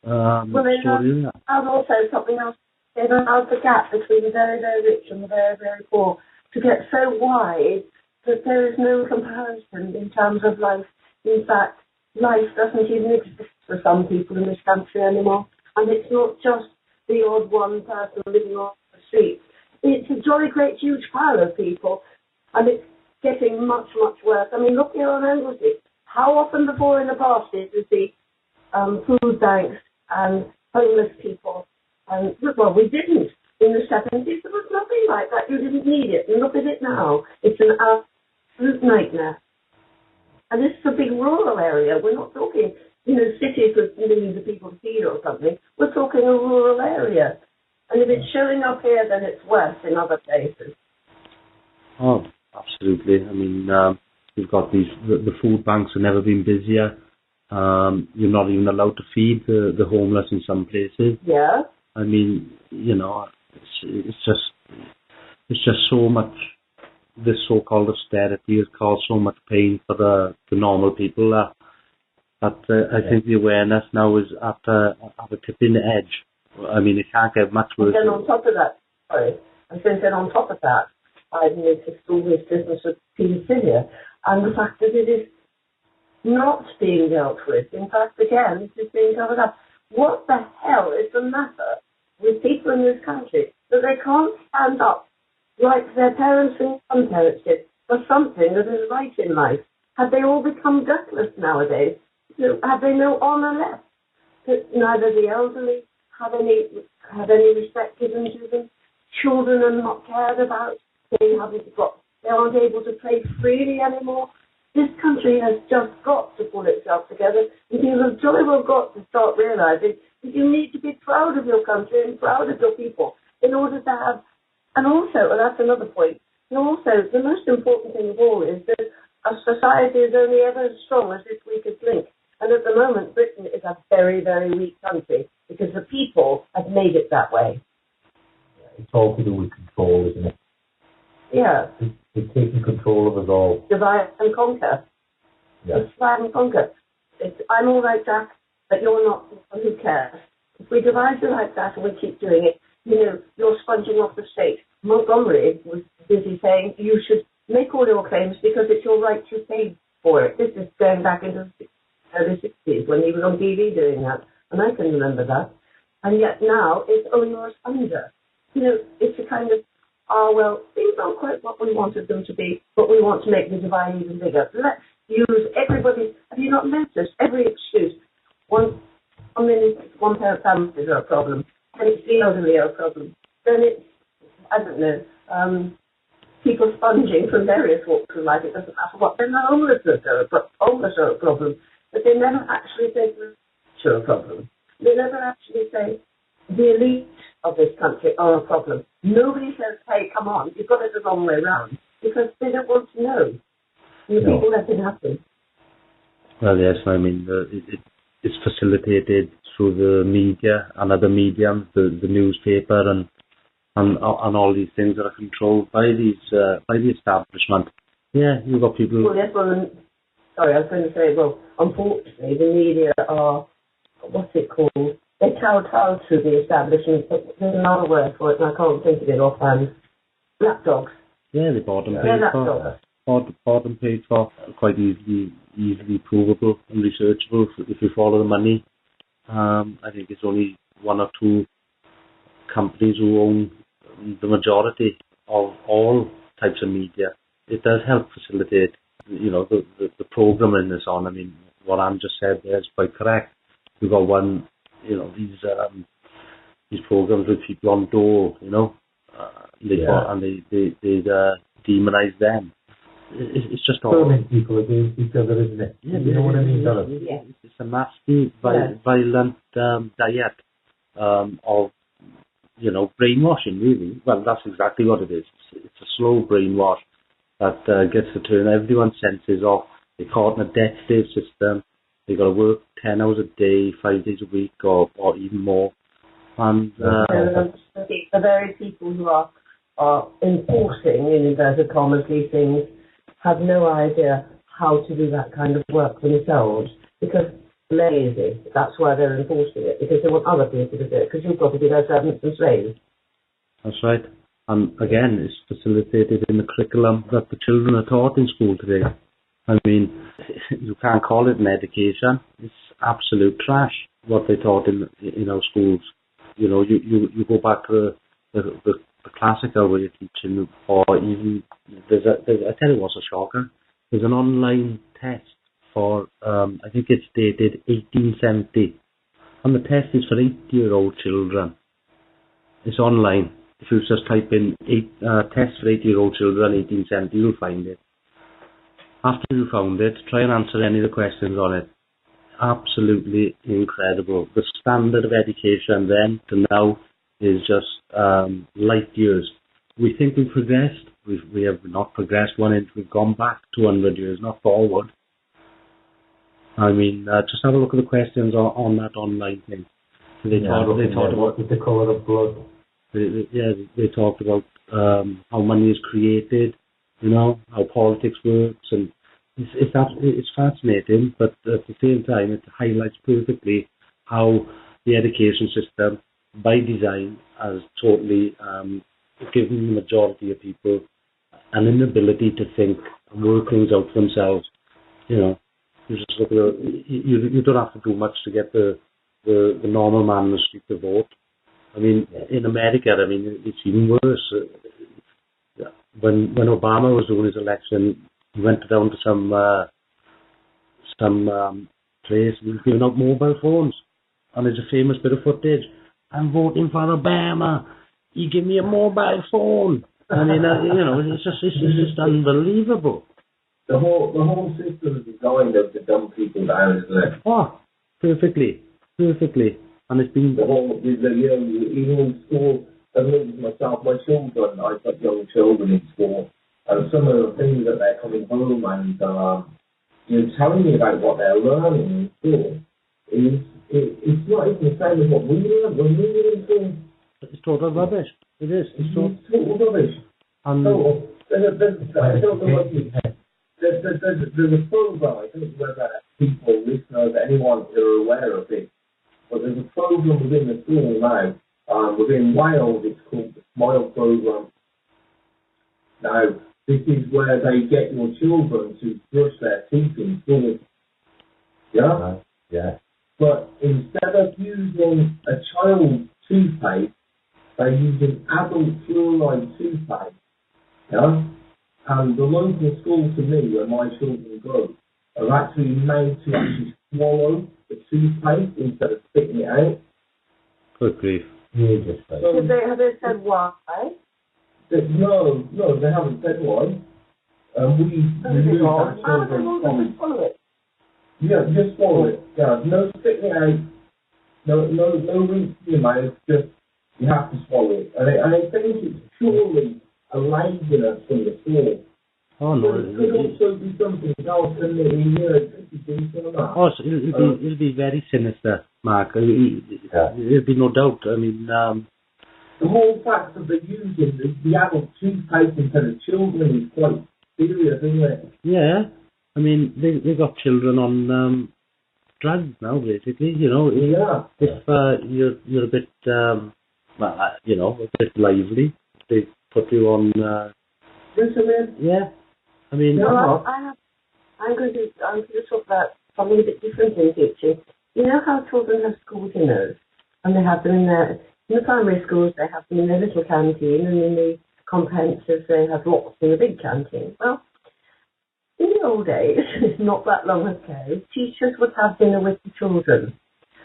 S3: And also something else, they've allowed the gap between the very, very rich and the very, very poor to get so wide that there is no comparison in terms of life. In fact, life doesn't even exist for some people in this country anymore. And it's not just the odd one person living on the street. It's a jolly great huge pile of people, and it's getting much, much worse. I mean, look here on Angleseys. How often before in the past did you see food banks and homeless people? And, well, we didn't. In the 70s, there was nothing like that. You didn't need it. And look at it now. It's an absolute nightmare. And this is a big rural area. We're not talking, cities with millions of people to feed or something. We're talking a rural area. And if it's showing up here, then it's worse in other places.
S2: Oh, absolutely. I mean, you've got the food banks have never been busier. You're not even allowed to feed the homeless in some places.
S3: Yeah.
S2: I mean, it's just so much. This so-called austerity has caused so much pain for the normal people that I think the awareness now is at a tipping edge. I mean, it can't get much worse.
S3: And then on top of that, I've noticed all this business with paedophilia and the fact that it is not being dealt with. In fact, again, it is being covered up. What the hell is the matter with people in this country that they can't stand up like their parents and grandparents did for something that is right in life? Have they all become gutless nowadays? Have they no honour left? That neither the elderly have any respect given to them. Children are not cared about. They aren't able to play freely anymore. This country has just got to pull itself together, and you have jolly well got to start realising that you need to be proud of your country and proud of your people in order to have. And also, and that's another point, and also the most important thing of all is that a society is only ever as strong as its weakest link. And at the moment, Britain is a very, very weak country because the people have made it that way.
S4: It's all to do with control, isn't it?
S3: Yeah.
S4: It's taking control of us all.
S3: Divide and conquer.
S4: Yeah.
S3: It's divide and conquer. I'm all right, Jack, but you're not. Who cares? If we divide you like that and we keep doing it, you're sponging off the state. Montgomery was busy saying you should make all your claims because it's your right to pay for it. This is going back into the early 60s when he was on TV doing that, and I can remember that. And yet now it's you're under. It's a kind of, things aren't quite what we wanted them to be, but we want to make the divide even bigger. Let's use everybody. Have you not noticed? Every excuse. One parent families are a problem. Then it's the elderly are a problem. Then it's, I don't know, people sponging from various walks of life. It doesn't matter what. Then the homeless are a problem. But they never actually say the rich are a problem. They never actually say the elite of this country are a problem. Nobody says, hey, come on, you've got it the wrong way round, because they don't want to know. And the people let it happen.
S2: Well, yes, I mean, it's facilitated through the media and other mediums, the newspaper and all these things that are controlled by the establishment. Yeah, you've got people.
S3: Well, yes, sorry, I was going to say, unfortunately, the media are, what's it called? They kowtow to the establishment, but there's another word for it, and I can't think of it offhand. Lapdogs.
S2: Yeah, they bought and paid for. Bought and paid for. Quite easily provable and researchable if you follow the money. I think it's only one or two companies who own the majority of all types of media. It does help facilitate the programming is on. I mean, what Anne just said there is quite correct. We've got one, these programs with people on dole, and they demonize them. It's just all.
S4: Turning people against each other, isn't it?
S2: Yeah,
S4: you know what I mean?
S3: Yeah.
S2: It's a nasty, violent diet of, brainwashing, really. Well, that's exactly what it is. It's a slow brainwash that gets to turn everyone's senses off. They're caught in a debt-slave system. They've got to work 10 hours a day, 5 days a week, or even more. And
S3: the very people who are enforcing, in inverted commas, these things, have no idea how to do that kind of work themselves because they're lazy. That's why they're enforcing it, because they want other people to do it, because you've got to be their servants and slaves.
S2: That's right. And again, it's facilitated in the curriculum that the children are taught in school today. I mean, you can't call it an education. It's absolute trash, what they taught in our schools. You go back to the classical way of teaching, or even, I tell you what's a shocker. There's an online test for, I think it's dated 1870, and the test is for 8-year-old children. It's online. If you just type in test for 8-year-old children 1870, you'll find it. After you found it, try and answer any of the questions on it. Absolutely incredible. The standard of education then to now is just light years. We think we've progressed. We have not progressed 1 inch. We've gone back 200 years, not forward. I mean, just have a look at the questions on that online thing. They talked about
S4: the colour of blood.
S2: They talked about how money is created, how politics works, and it's fascinating. But at the same time, it highlights perfectly how the education system, by design, has totally given the majority of people an inability to think and work things out for themselves. You just look at you don't have to do much to get the normal man in the street to vote. I mean, in America, it's even worse. When Obama was doing his election, he went down to some place and he was giving out mobile phones. And there's a famous bit of footage. I'm voting for Obama. He give me a mobile phone. I mean, it's just unbelievable.
S1: The whole system is designed to dumb people down, isn't it?
S2: Oh, perfectly. And it's been
S1: even in school. I mean, myself, my children, I've got young children in school, and some of the things that they're coming home and telling me about what they're learning in school it's not even the same as what we learned when we were in school.
S2: It's total rubbish. It is. It's
S1: total rubbish. There's a program, I don't know whether people, listeners, anyone who are aware of it, but there's a program within the school now. Within Wales, it's called the SMILE program. Now, this is where they get your children to brush their teeth in school. Yeah?
S4: Yeah.
S1: But instead of using a child's toothpaste, they use an adult fluoride toothpaste. Yeah? And the local school to me, where my children go, are actually made to actually swallow the toothpaste instead of spitting it out.
S2: Good grief.
S1: So,
S3: have they said why?
S1: No, they haven't said why. We remove our children from
S3: swallow it.
S1: Yeah, just swallow it. Yeah, no spitting it out. No rinse in your mouth. Just you have to swallow it. And I think it's purely a laziness from the school.
S2: Oh no!
S1: It could also be something else, and
S2: it'll be very sinister, Mark. There'll be no doubt. I mean,
S1: the whole fact that they're using the adult toothpaste instead of children is quite serious, isn't it?
S2: Yeah, I mean they got children on drugs now, basically.
S1: Yeah.
S2: If you're a bit, a bit lively, they put you on. Yeah. I mean,
S3: I'm going to talk about something a bit different in teaching. You know how children have school dinners, and they have them in the primary schools. They have them in their little canteen, and in the comprehensive they have lots in the big canteen. Well, In the old days, not that long ago, teachers would have dinner with the children.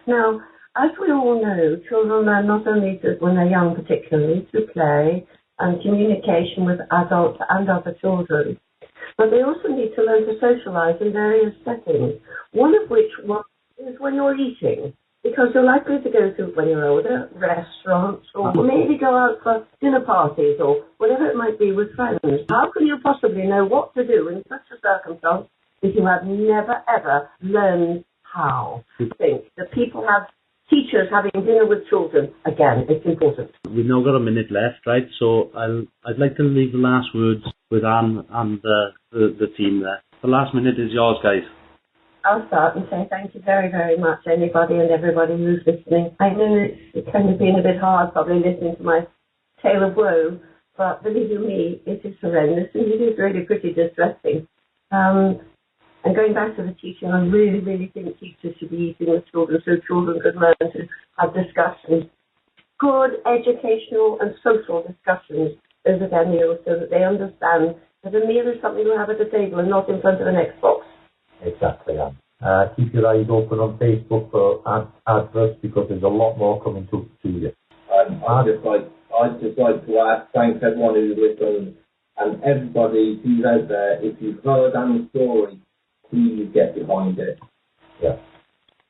S3: Now, as we all know, children learn not only when they're young particularly through play and communication with adults and other children, but they also need to learn to socialise in various settings, one of which is when you're eating, because you're likely to go to, when you're older, restaurants, or maybe go out for dinner parties or whatever it might be with friends. How can you possibly know what to do in such a circumstance if you have never, ever learned how? I think that people have teachers having dinner with children. Again, it's important.
S2: We've now got a minute left, right? So I'd like to leave the last words with Anne and the team there. The last minute is yours, guys.
S3: I'll start and say thank you very, very much, anybody and everybody who's listening. I know it's kind of been a bit hard probably listening to my tale of woe, but believe you me, it is horrendous and it is really pretty distressing. And going back to the teaching, I really, really think teachers should be eating with children so children could learn to have discussions, good educational and social discussions over their meals so that they understand that a meal is something you have at the table and not in front of an Xbox.
S4: Exactly, Anne. Keep your eyes open on Facebook for adverts because there's a lot more coming to you.
S1: I'd just like to add, thanks everyone who listened and everybody who's out there. If you've heard Anne's story, please get behind it.
S4: Yeah.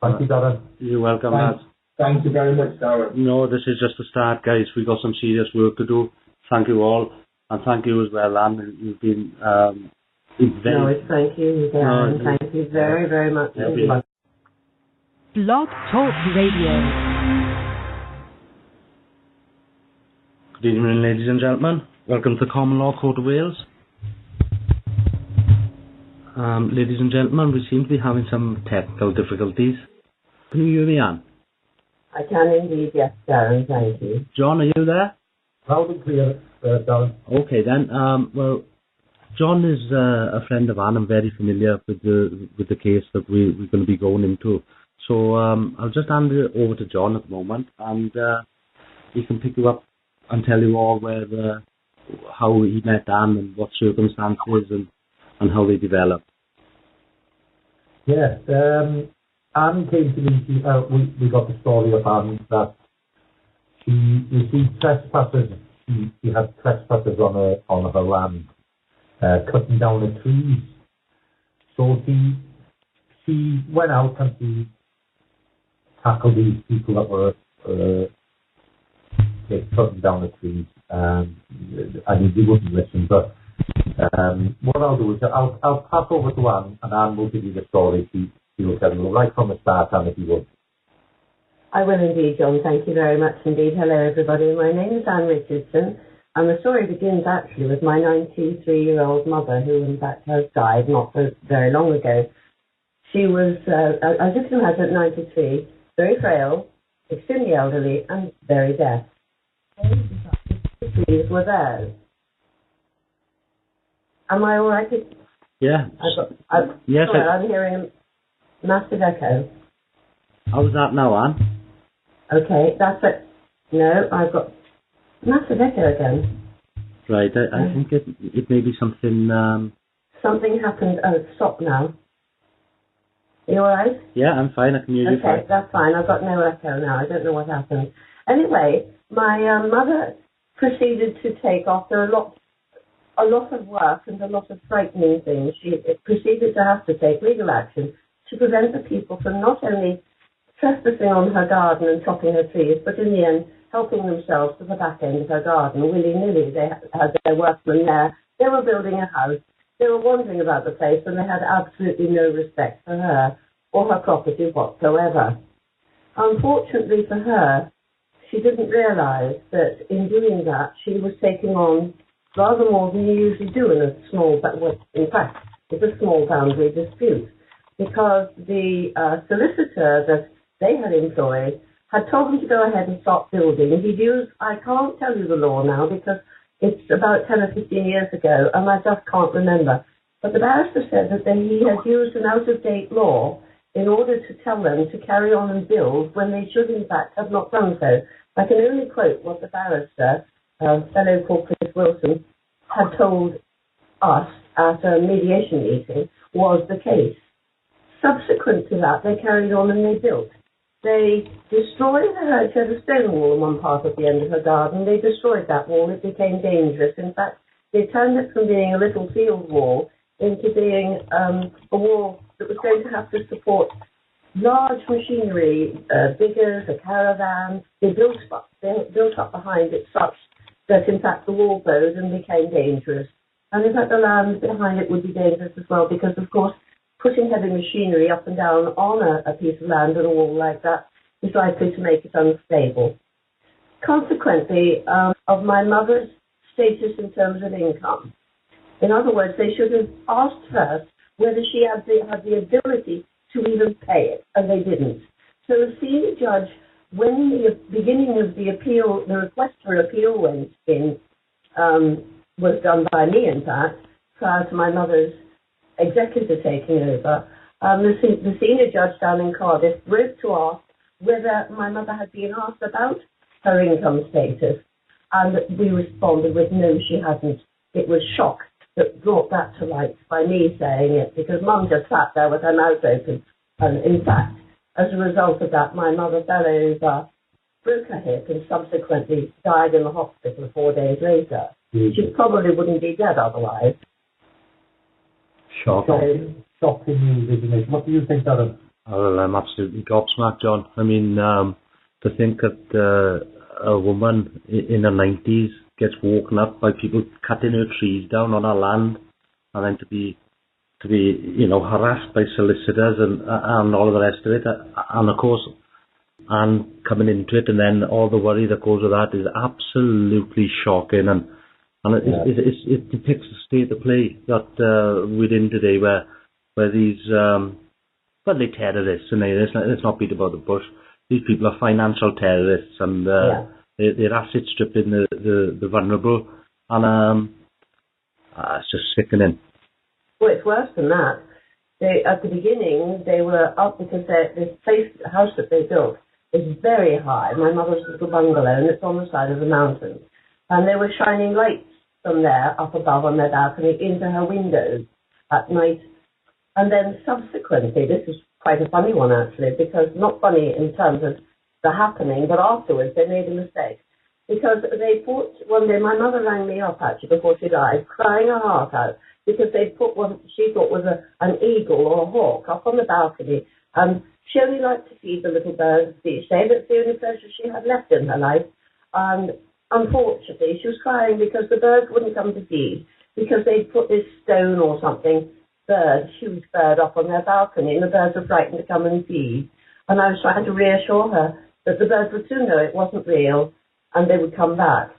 S4: Thank you, Darren.
S2: You're welcome, lads.
S1: Thank you very much, Darren.
S2: No, this is just the start, guys. We've got some serious work to do. Thank you all. And thank you as well, Anne. You've been
S3: thank you, Darren. Thank you very, very much.
S5: Blog Talk Radio.
S2: Good evening, ladies and gentlemen. Welcome to the Common Law Court of Wales. Ladies and gentlemen, we seem to be having some technical difficulties. Can you hear me, Anne?
S3: I can indeed, yes, Darren, thank you.
S2: John, are you there?
S4: Loud and clear, Darren.
S2: Okay then. Well, John is a friend of Anne and very familiar with the case that we're going to be going into. So I'll just hand it over to John at the moment, and he can pick you up and tell you all how he met Anne and what circumstances and how they developed.
S4: Yeah, Anne came to me. We got the story of Anne that she received trespassers. She had trespassers on her land, cutting down the trees. So she went out and she tackled these people that were cutting down the trees. They wouldn't listen, but. What I'll do is I'll pass over to Anne, and Anne will give you the story. She will tell you right from the start, Anne, if you would.
S3: I will indeed, John. Thank you very much indeed. Hello, everybody. My name is Ann Richardson, and the story begins actually with my 93-year-old mother, who in fact has died not so very long ago. She was, as you can imagine, at 93, very frail, extremely elderly, and very deaf. The trees were theirs. Am I all right?
S2: Yeah.
S3: Yes. Sorry, I'm hearing a massive echo.
S2: How's that now, Anne?
S3: Okay, that's it. No, I've got massive echo again.
S2: Right, I think it may be something...
S3: Something happened. Oh, it's stopped now. Are you all right?
S2: Yeah, I'm fine. I can hear you fine.
S3: Okay, that's fine. I've got no echo now. I don't know what happened. Anyway, my mother proceeded to take, after a lot of work and a lot of frightening things, she proceeded to have to take legal action to prevent the people from not only trespassing on her garden and chopping her trees, but in the end helping themselves to the back end of her garden willy-nilly. They had their workmen there. They were building a house. They were wandering about the place, and they had absolutely no respect for her or her property whatsoever. Unfortunately for her, she didn't realise that in doing that, she was taking on rather more than you usually do in a small, in fact, it's a small boundary dispute, because the solicitor that they had employed had told them to go ahead and stop building. He'd used, I can't tell you the law now because it's about 10 or 15 years ago, and I just can't remember. But the barrister said that he had used an out-of-date law in order to tell them to carry on and build when they should, in fact, have not done so. I can only quote what the barrister, a fellow called Chris Wilson, had told us at a mediation meeting was the case. Subsequent to that, they carried on and they built. They destroyed her. She had a stone wall in one part of the end of her garden. They destroyed that wall. It became dangerous. In fact, they turned it from being a little field wall into being a wall that was going to have to support large machinery, diggers, a caravan. They built up behind it such that, in fact, the wall bowed and became dangerous. And in fact, the land behind it would be dangerous as well because, of course, putting heavy machinery up and down on a piece of land and a wall like that is likely to make it unstable. Consequently, of my mother's status in terms of income. In other words, they should have asked first whether she had the ability to even pay it, and they didn't. So the senior judge, when the beginning of the appeal, the request for appeal went in, was done by me, in fact, prior to my mother's executor taking over, the senior judge down in Cardiff wrote to ask whether my mother had been asked about her income status, and we responded with no, she hadn't. It was shock that brought that to light by me saying it, because Mum just sat there with her mouth open, and in fact, as a result of that, my mother fell over, broke her hip, and subsequently died in the hospital 4 days later. Mm-hmm. She probably wouldn't be dead otherwise.
S4: Shocking news, isn't it? What do you think, Darren?
S2: Well, I'm absolutely gobsmacked, John. I mean, to think that a woman in her 90s gets woken up by people cutting her trees down on her land, and then to be harassed by solicitors and all of the rest of it, and of course, and coming into it, and then all the worry that goes with that is absolutely shocking, and it depicts the state of play that we're in today, where these they're terrorists, and let's not beat about the bush. These people are financial terrorists, and they're asset stripping the vulnerable, and it's just sickening.
S3: Well, it's worse than that. At the beginning, they were up because the house that they built is very high. My mother's little bungalow, and it's on the side of the mountain. And they were shining lights from there up above on their balcony into her windows at night. And then subsequently, this is quite a funny one actually, because not funny in terms of the happening, but afterwards they made a mistake. Because they thought one day, my mother rang me up actually before she died, crying her heart out, because they put what she thought was an eagle or a hawk up on the balcony. And she only liked to feed the little birds each day. That's the only pleasure she had left in her life. And unfortunately, she was crying because the birds wouldn't come to feed, because they'd put this stone or something, huge bird up on their balcony, and the birds were frightened to come and feed. And I was trying to reassure her that the birds would soon know it wasn't real, and they would come back.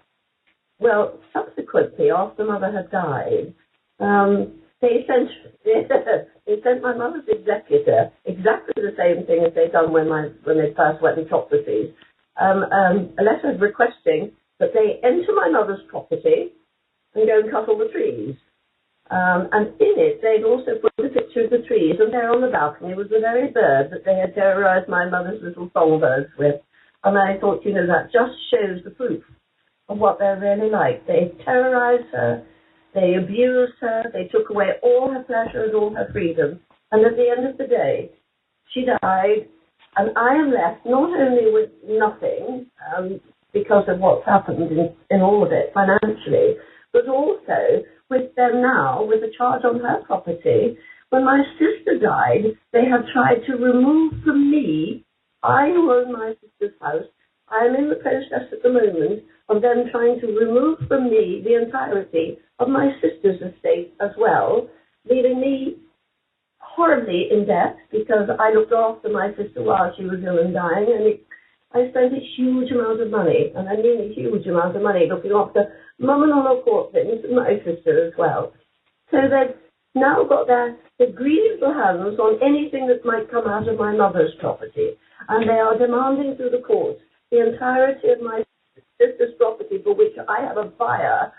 S3: Well, subsequently, after Mother had died, they sent my mother's executor exactly the same thing as they'd done when they first went and chopped the trees. A letter requesting that they enter my mother's property and go and cut all the trees. And in it, they'd also put a picture of the trees, and there on the balcony was the very bird that they had terrorized my mother's little songbirds with. And I thought, that just shows the proof of what they're really like. They terrorized her, they abused her, they took away all her pleasure and all her freedom. And at the end of the day, she died, and I am left not only with nothing, because of what's happened in all of it financially, but also with them now, with a charge on her property. When my sister died, they have tried to remove from me, I who own my sister's house, I am in the process at the moment of them trying to remove from me the entirety of my sister's estate as well, leaving me horribly in debt because I looked after my sister while she was ill and dying, and I spent a huge amount of money, and I mean a huge amount of money, looking after Mum and all her court things, and my sister as well. So they've now got their greedy little hands on anything that might come out of my mother's property, and they are demanding through the courts the entirety of my sister's property, for which I have a buyer,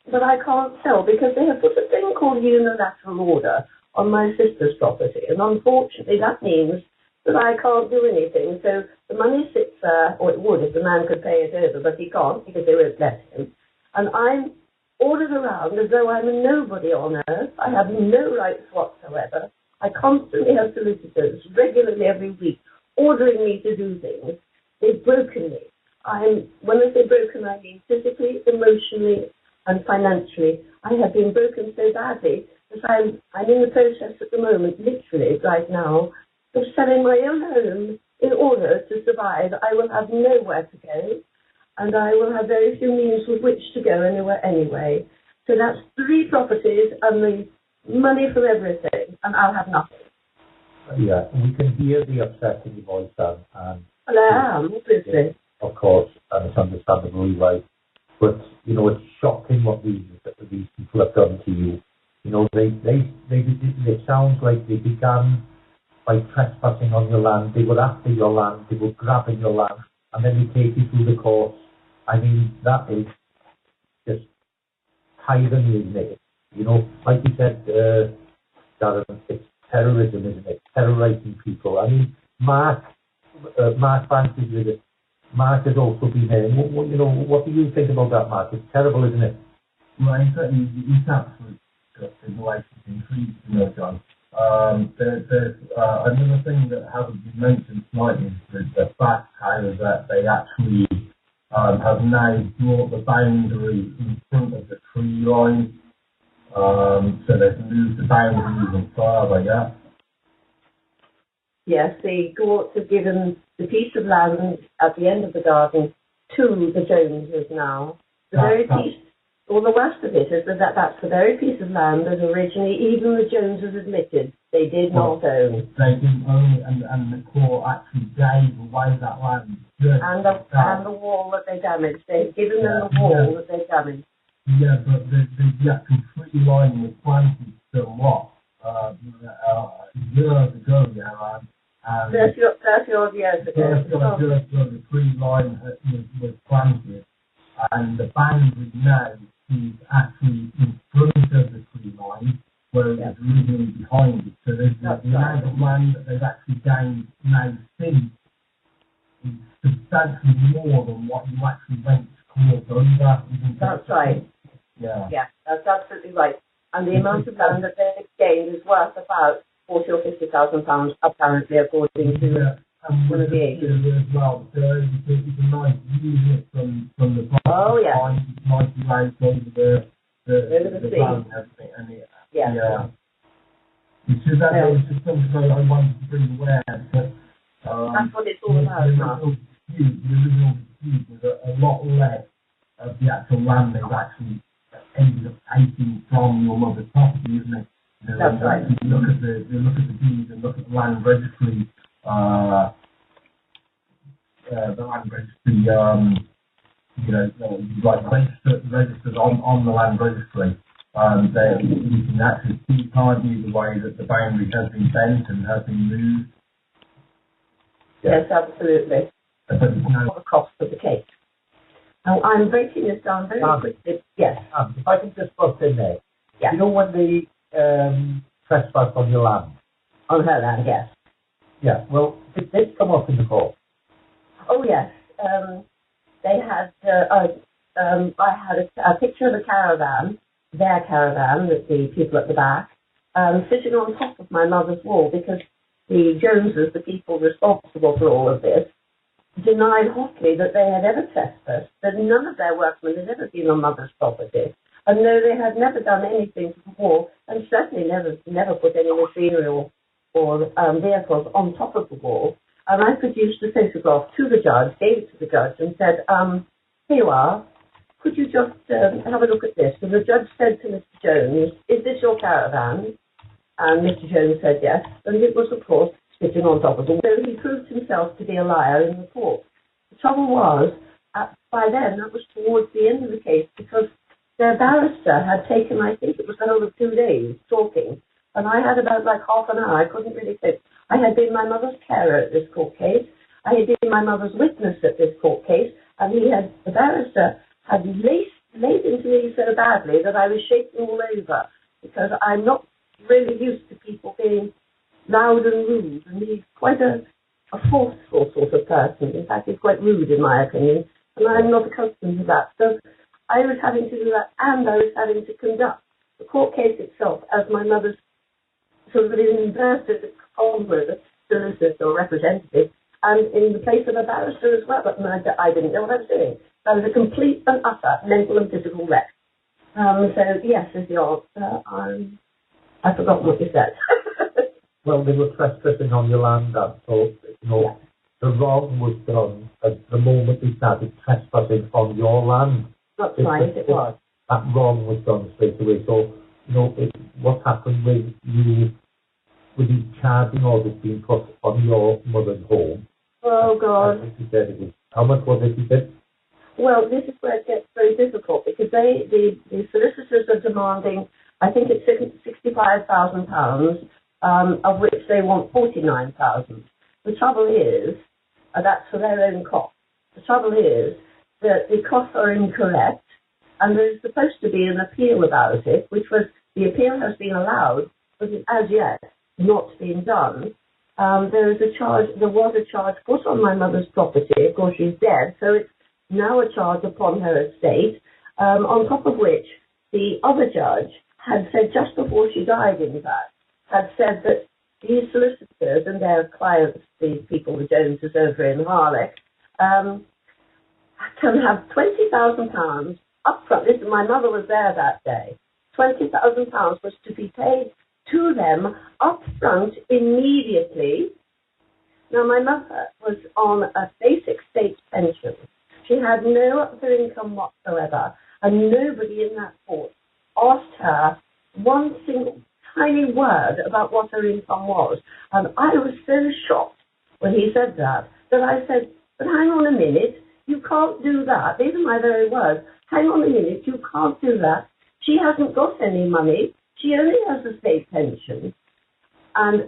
S3: but I can't sell because they have put a thing called unilateral order on my sister's property, and unfortunately that means that I can't do anything. So the money sits there, or it would if the man could pay it over, but he can't because they won't let him. And I'm ordered around as though I'm a nobody on earth. I have no rights whatsoever. I constantly have solicitors, regularly every week, ordering me to do things. They've broken me. When I say broken, I mean physically, emotionally, and financially. I have been broken so badly that I'm in the process at the moment, literally right now, of selling my own home in order to survive. I will have nowhere to go, and I will have very few means with which to go anywhere anyway. So that's 3 properties and the money from everything, and I'll have nothing.
S4: Yeah, we can hear the upset in your voice, Anne. And
S3: well, I am, obviously.
S4: Of course, and it's understandably right. But, it's shocking what these people have done to you. It sounds like they began by trespassing on your land. They were after your land. They were grabbing your land. And then they take you through the courts. I mean, that is just tyranny, isn't it? Like you said, Darren, it's terrorism, isn't it? Terrorizing people. I mean, Mark Francis with it. Mark has also been there. What do you think about that, Mark? It's terrible, isn't it?
S1: Well, it's absolutely disgusting the way she's been treated, John. There's another thing that hasn't been mentioned slightly is the fact how that they actually have now brought the boundary in front of the tree line. So they've moved the boundary even further, yeah?
S3: Yes, the courts have given the piece of land at the end of the garden to the Joneses now. The worst of it is that's the very piece of land that originally even the Joneses admitted they did not own.
S1: They didn't own it, and the court actually gave away that land.
S3: And the wall that they damaged. They've given them the wall that they damaged.
S1: Yeah, but the actual tree line was planted somewhat years ago, yeah, and
S3: 30 odd years ago.
S1: The tree line was planted, and the boundary now is actually in front of the tree line, where it was originally behind it. So there's the amount of land that they've actually gained now since is substantially more than what you actually went to court under.
S3: That's right.
S1: Yeah.
S3: Yeah, that's absolutely right. And the amount of land that they've gained is worth about £40,000 or £50,000, apparently, according to one of the agents.
S1: As well, so it's a nice view from the bottom.
S3: Oh, yeah.
S1: Nice right over the ground and everything.
S3: Yeah.
S1: It's just something I wanted to bring aware. But,
S3: that's what it's all about, Mark.
S1: The original dispute was a lot less of the actual land they've actually ended up taking from your mother's property, isn't it?
S3: That's right.
S1: You look at the deeds and look at the land registry. The land registry, like registered on the land registry. You can actually see, can't you, the way that the boundary has been bent and has been moved.
S3: Yes, absolutely.
S1: But it's no
S3: the cost of the case. Now, I'm breaking this down very quickly. Yes.
S4: If I can just bust in there.
S3: Yeah.
S4: When they trespass on your land?
S3: On her land, yes.
S4: Yeah, well, did this come up in the court?
S3: Oh, yes. They had, I had a picture of a caravan, their caravan, with the people at the back, sitting on top of my mother's wall, because the Joneses, the people responsible for all of this, denied hotly that they had ever trespassed, that none of their workmen had ever been on mother's property, and though they had never done anything to the wall, and certainly never put any machinery or vehicles on top of the wall. And I produced a photograph to the judge, gave it to the judge, and said, here you are, could you just have a look at this? And the judge said to Mr. Jones, is this your caravan? And Mr. Jones said yes, and it was, of course, sitting on top of the wall. So he proved himself to be a liar in the court. The trouble was, by then, that was towards the end of the case, because their barrister had taken, I think it was the whole of 2 days, talking, and I had about half an hour. I couldn't really sit. I had been my mother's carer at this court case. I had been my mother's witness at this court case, and the barrister had laid into me so badly that I was shaking all over, because I'm not really used to people being loud and rude, and he's quite a forceful sort of person. In fact, he's quite rude in my opinion, and I'm not accustomed to that. So I was having to do that, and I was having to conduct the court case itself as my mother's sort of an inverted comma, solicitor or representative, and in the place of a barrister as well. But I didn't know what I was doing. I was a complete and utter mental and physical wreck. So yes, is the answer. I forgot what you said.
S4: Well, they were trespassing on your land, and so the wrong was done at the moment they started trespassing on your land.
S3: That's right, it was.
S4: That wrong was done straight away. So, what happened with you, with these charging orders being put on your mother's home?
S3: Oh, God.
S4: As you said, how much was it, you said?
S3: Well, this is where it gets very difficult, because the solicitors are demanding, I think it's £65,000, of which they want £49,000. The trouble is, that's for their own cost. The trouble is that the costs are incorrect, and there's supposed to be an appeal about it, which was, the appeal has been allowed, but it as yet not been done. There was a charge put on my mother's property. Of course, she's dead, so it's now a charge upon her estate, on top of which the other judge had said just before she died, in fact, had said that these solicitors and their clients, the people, the Joneses over in Harlech, can have £20,000 up front. Listen, my mother was there that day. £20,000 was to be paid to them up front immediately. Now, my mother was on a basic state pension. She had no other income whatsoever, and nobody in that court asked her one single tiny word about what her income was. And I was so shocked when he said that I said, but hang on a minute, you can't do that. These are my very words. Hang on a minute, you can't do that. She hasn't got any money. She only has a state pension. And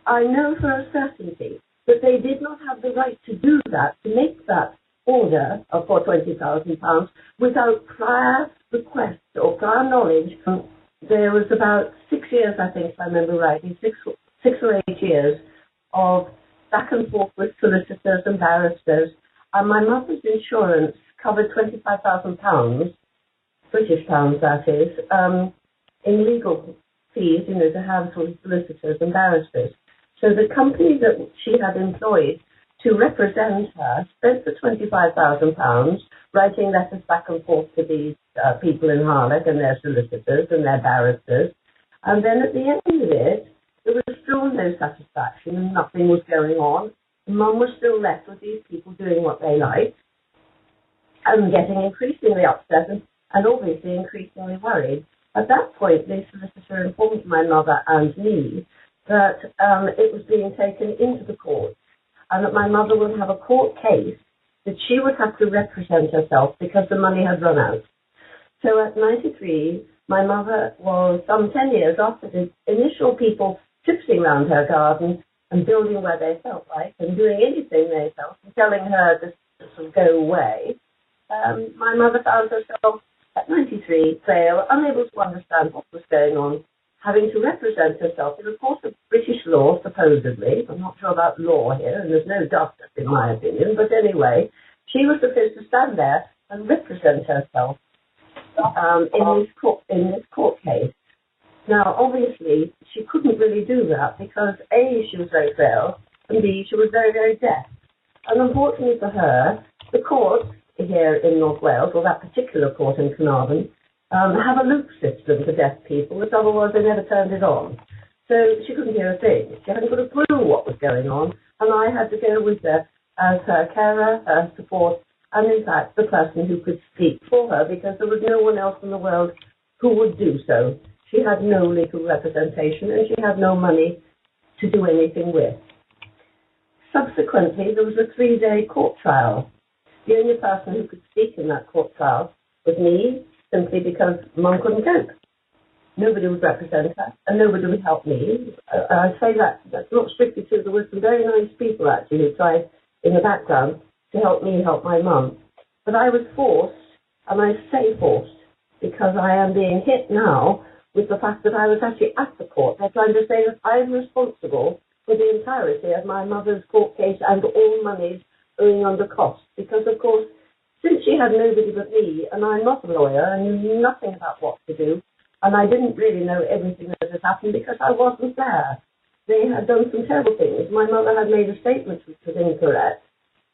S3: I know for a certainty that they did not have the right to do that, to make that order for £20,000 without prior request or prior knowledge. There was about 6 years, I think, if I remember rightly, six or 8 years of back and forth with solicitors and barristers. And my mother's insurance covered £25,000, British pounds that is, in legal fees, to have sort of solicitors and barristers. So the company that she had employed to represent her spent the £25,000 writing letters back and forth to these people in Harlech and their solicitors and their barristers. And then at the end of it, there was still no satisfaction and nothing was going on. Mum was still left with these people doing what they liked and getting increasingly upset and obviously increasingly worried. At that point, the solicitor informed my mother and me that it was being taken into the court and that my mother would have a court case that she would have to represent herself because the money had run out. So at 93, my mother was some 10 years after the initial people tipsing around her garden and building where they felt like and doing anything they felt and telling her to sort of go away. My mother found herself at 93, frail, unable to understand what was going on, having to represent herself in a court of British law, supposedly. I'm not sure about law here, and there's no justice in my opinion, but anyway, she was supposed to stand there and represent herself in this court case. Now, obviously, she couldn't really do that because A, she was very frail, and B, she was very, very deaf. And unfortunately for her, the court here in North Wales, or that particular court in Carnarvon, have a loop system for deaf people, which otherwise they never turned it on. So she couldn't hear a thing. She hadn't got a clue what was going on, and I had to go with her as her carer, her support, and in fact the person who could speak for her, because there was no one else in the world who would do so. She had no legal representation, and she had no money to do anything with. Subsequently, there was a 3-day court trial. The only person who could speak in that court trial was me, simply because Mum couldn't cope. Nobody would represent her, and nobody would help me. I say that's not strictly true. There were some very nice people, actually, who tried in the background to help me help my mum. But I was forced, and I say forced, because I am being hit now with the fact that I was actually at the court. They're trying to say that I'm responsible for the entirety of my mother's court case and all monies owing under costs, because, of course, since she had nobody but me, and I'm not a lawyer, and knew nothing about what to do, and I didn't really know everything that had happened because I wasn't there. They had done some terrible things. My mother had made a statement which was incorrect.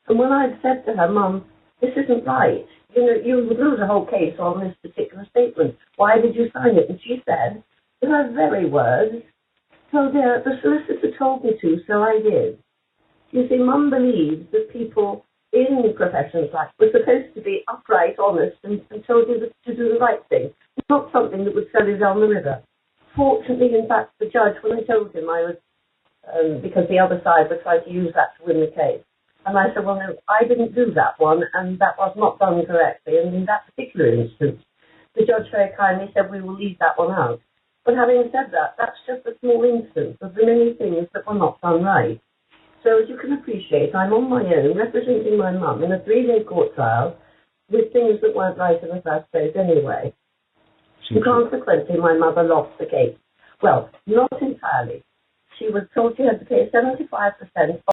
S3: And when I'd said to her, Mum, this isn't right. You know, you would lose a whole case on this particular statement. Why did you sign it? And she said, in her very words, "So dear, the solicitor told me to, so I did." You see, Mum believes that people in professions like were supposed to be upright, honest, and told you to do the right thing, not something that would sell you down the river. Fortunately, in fact, the judge, when I told him I was, because the other side were trying to use that to win the case, and I said, well, no, I didn't do that one, and that was not done correctly. And in that particular instance, the judge very kindly said, we will leave that one out. But having said that, that's just a small instance of the many things that were not done right. So as you can appreciate, I'm on my own, representing my mum in a 3-day court trial with things that weren't right in the first place anyway. And consequently, my mother lost the case. Well, not entirely. She was told she had to pay 75%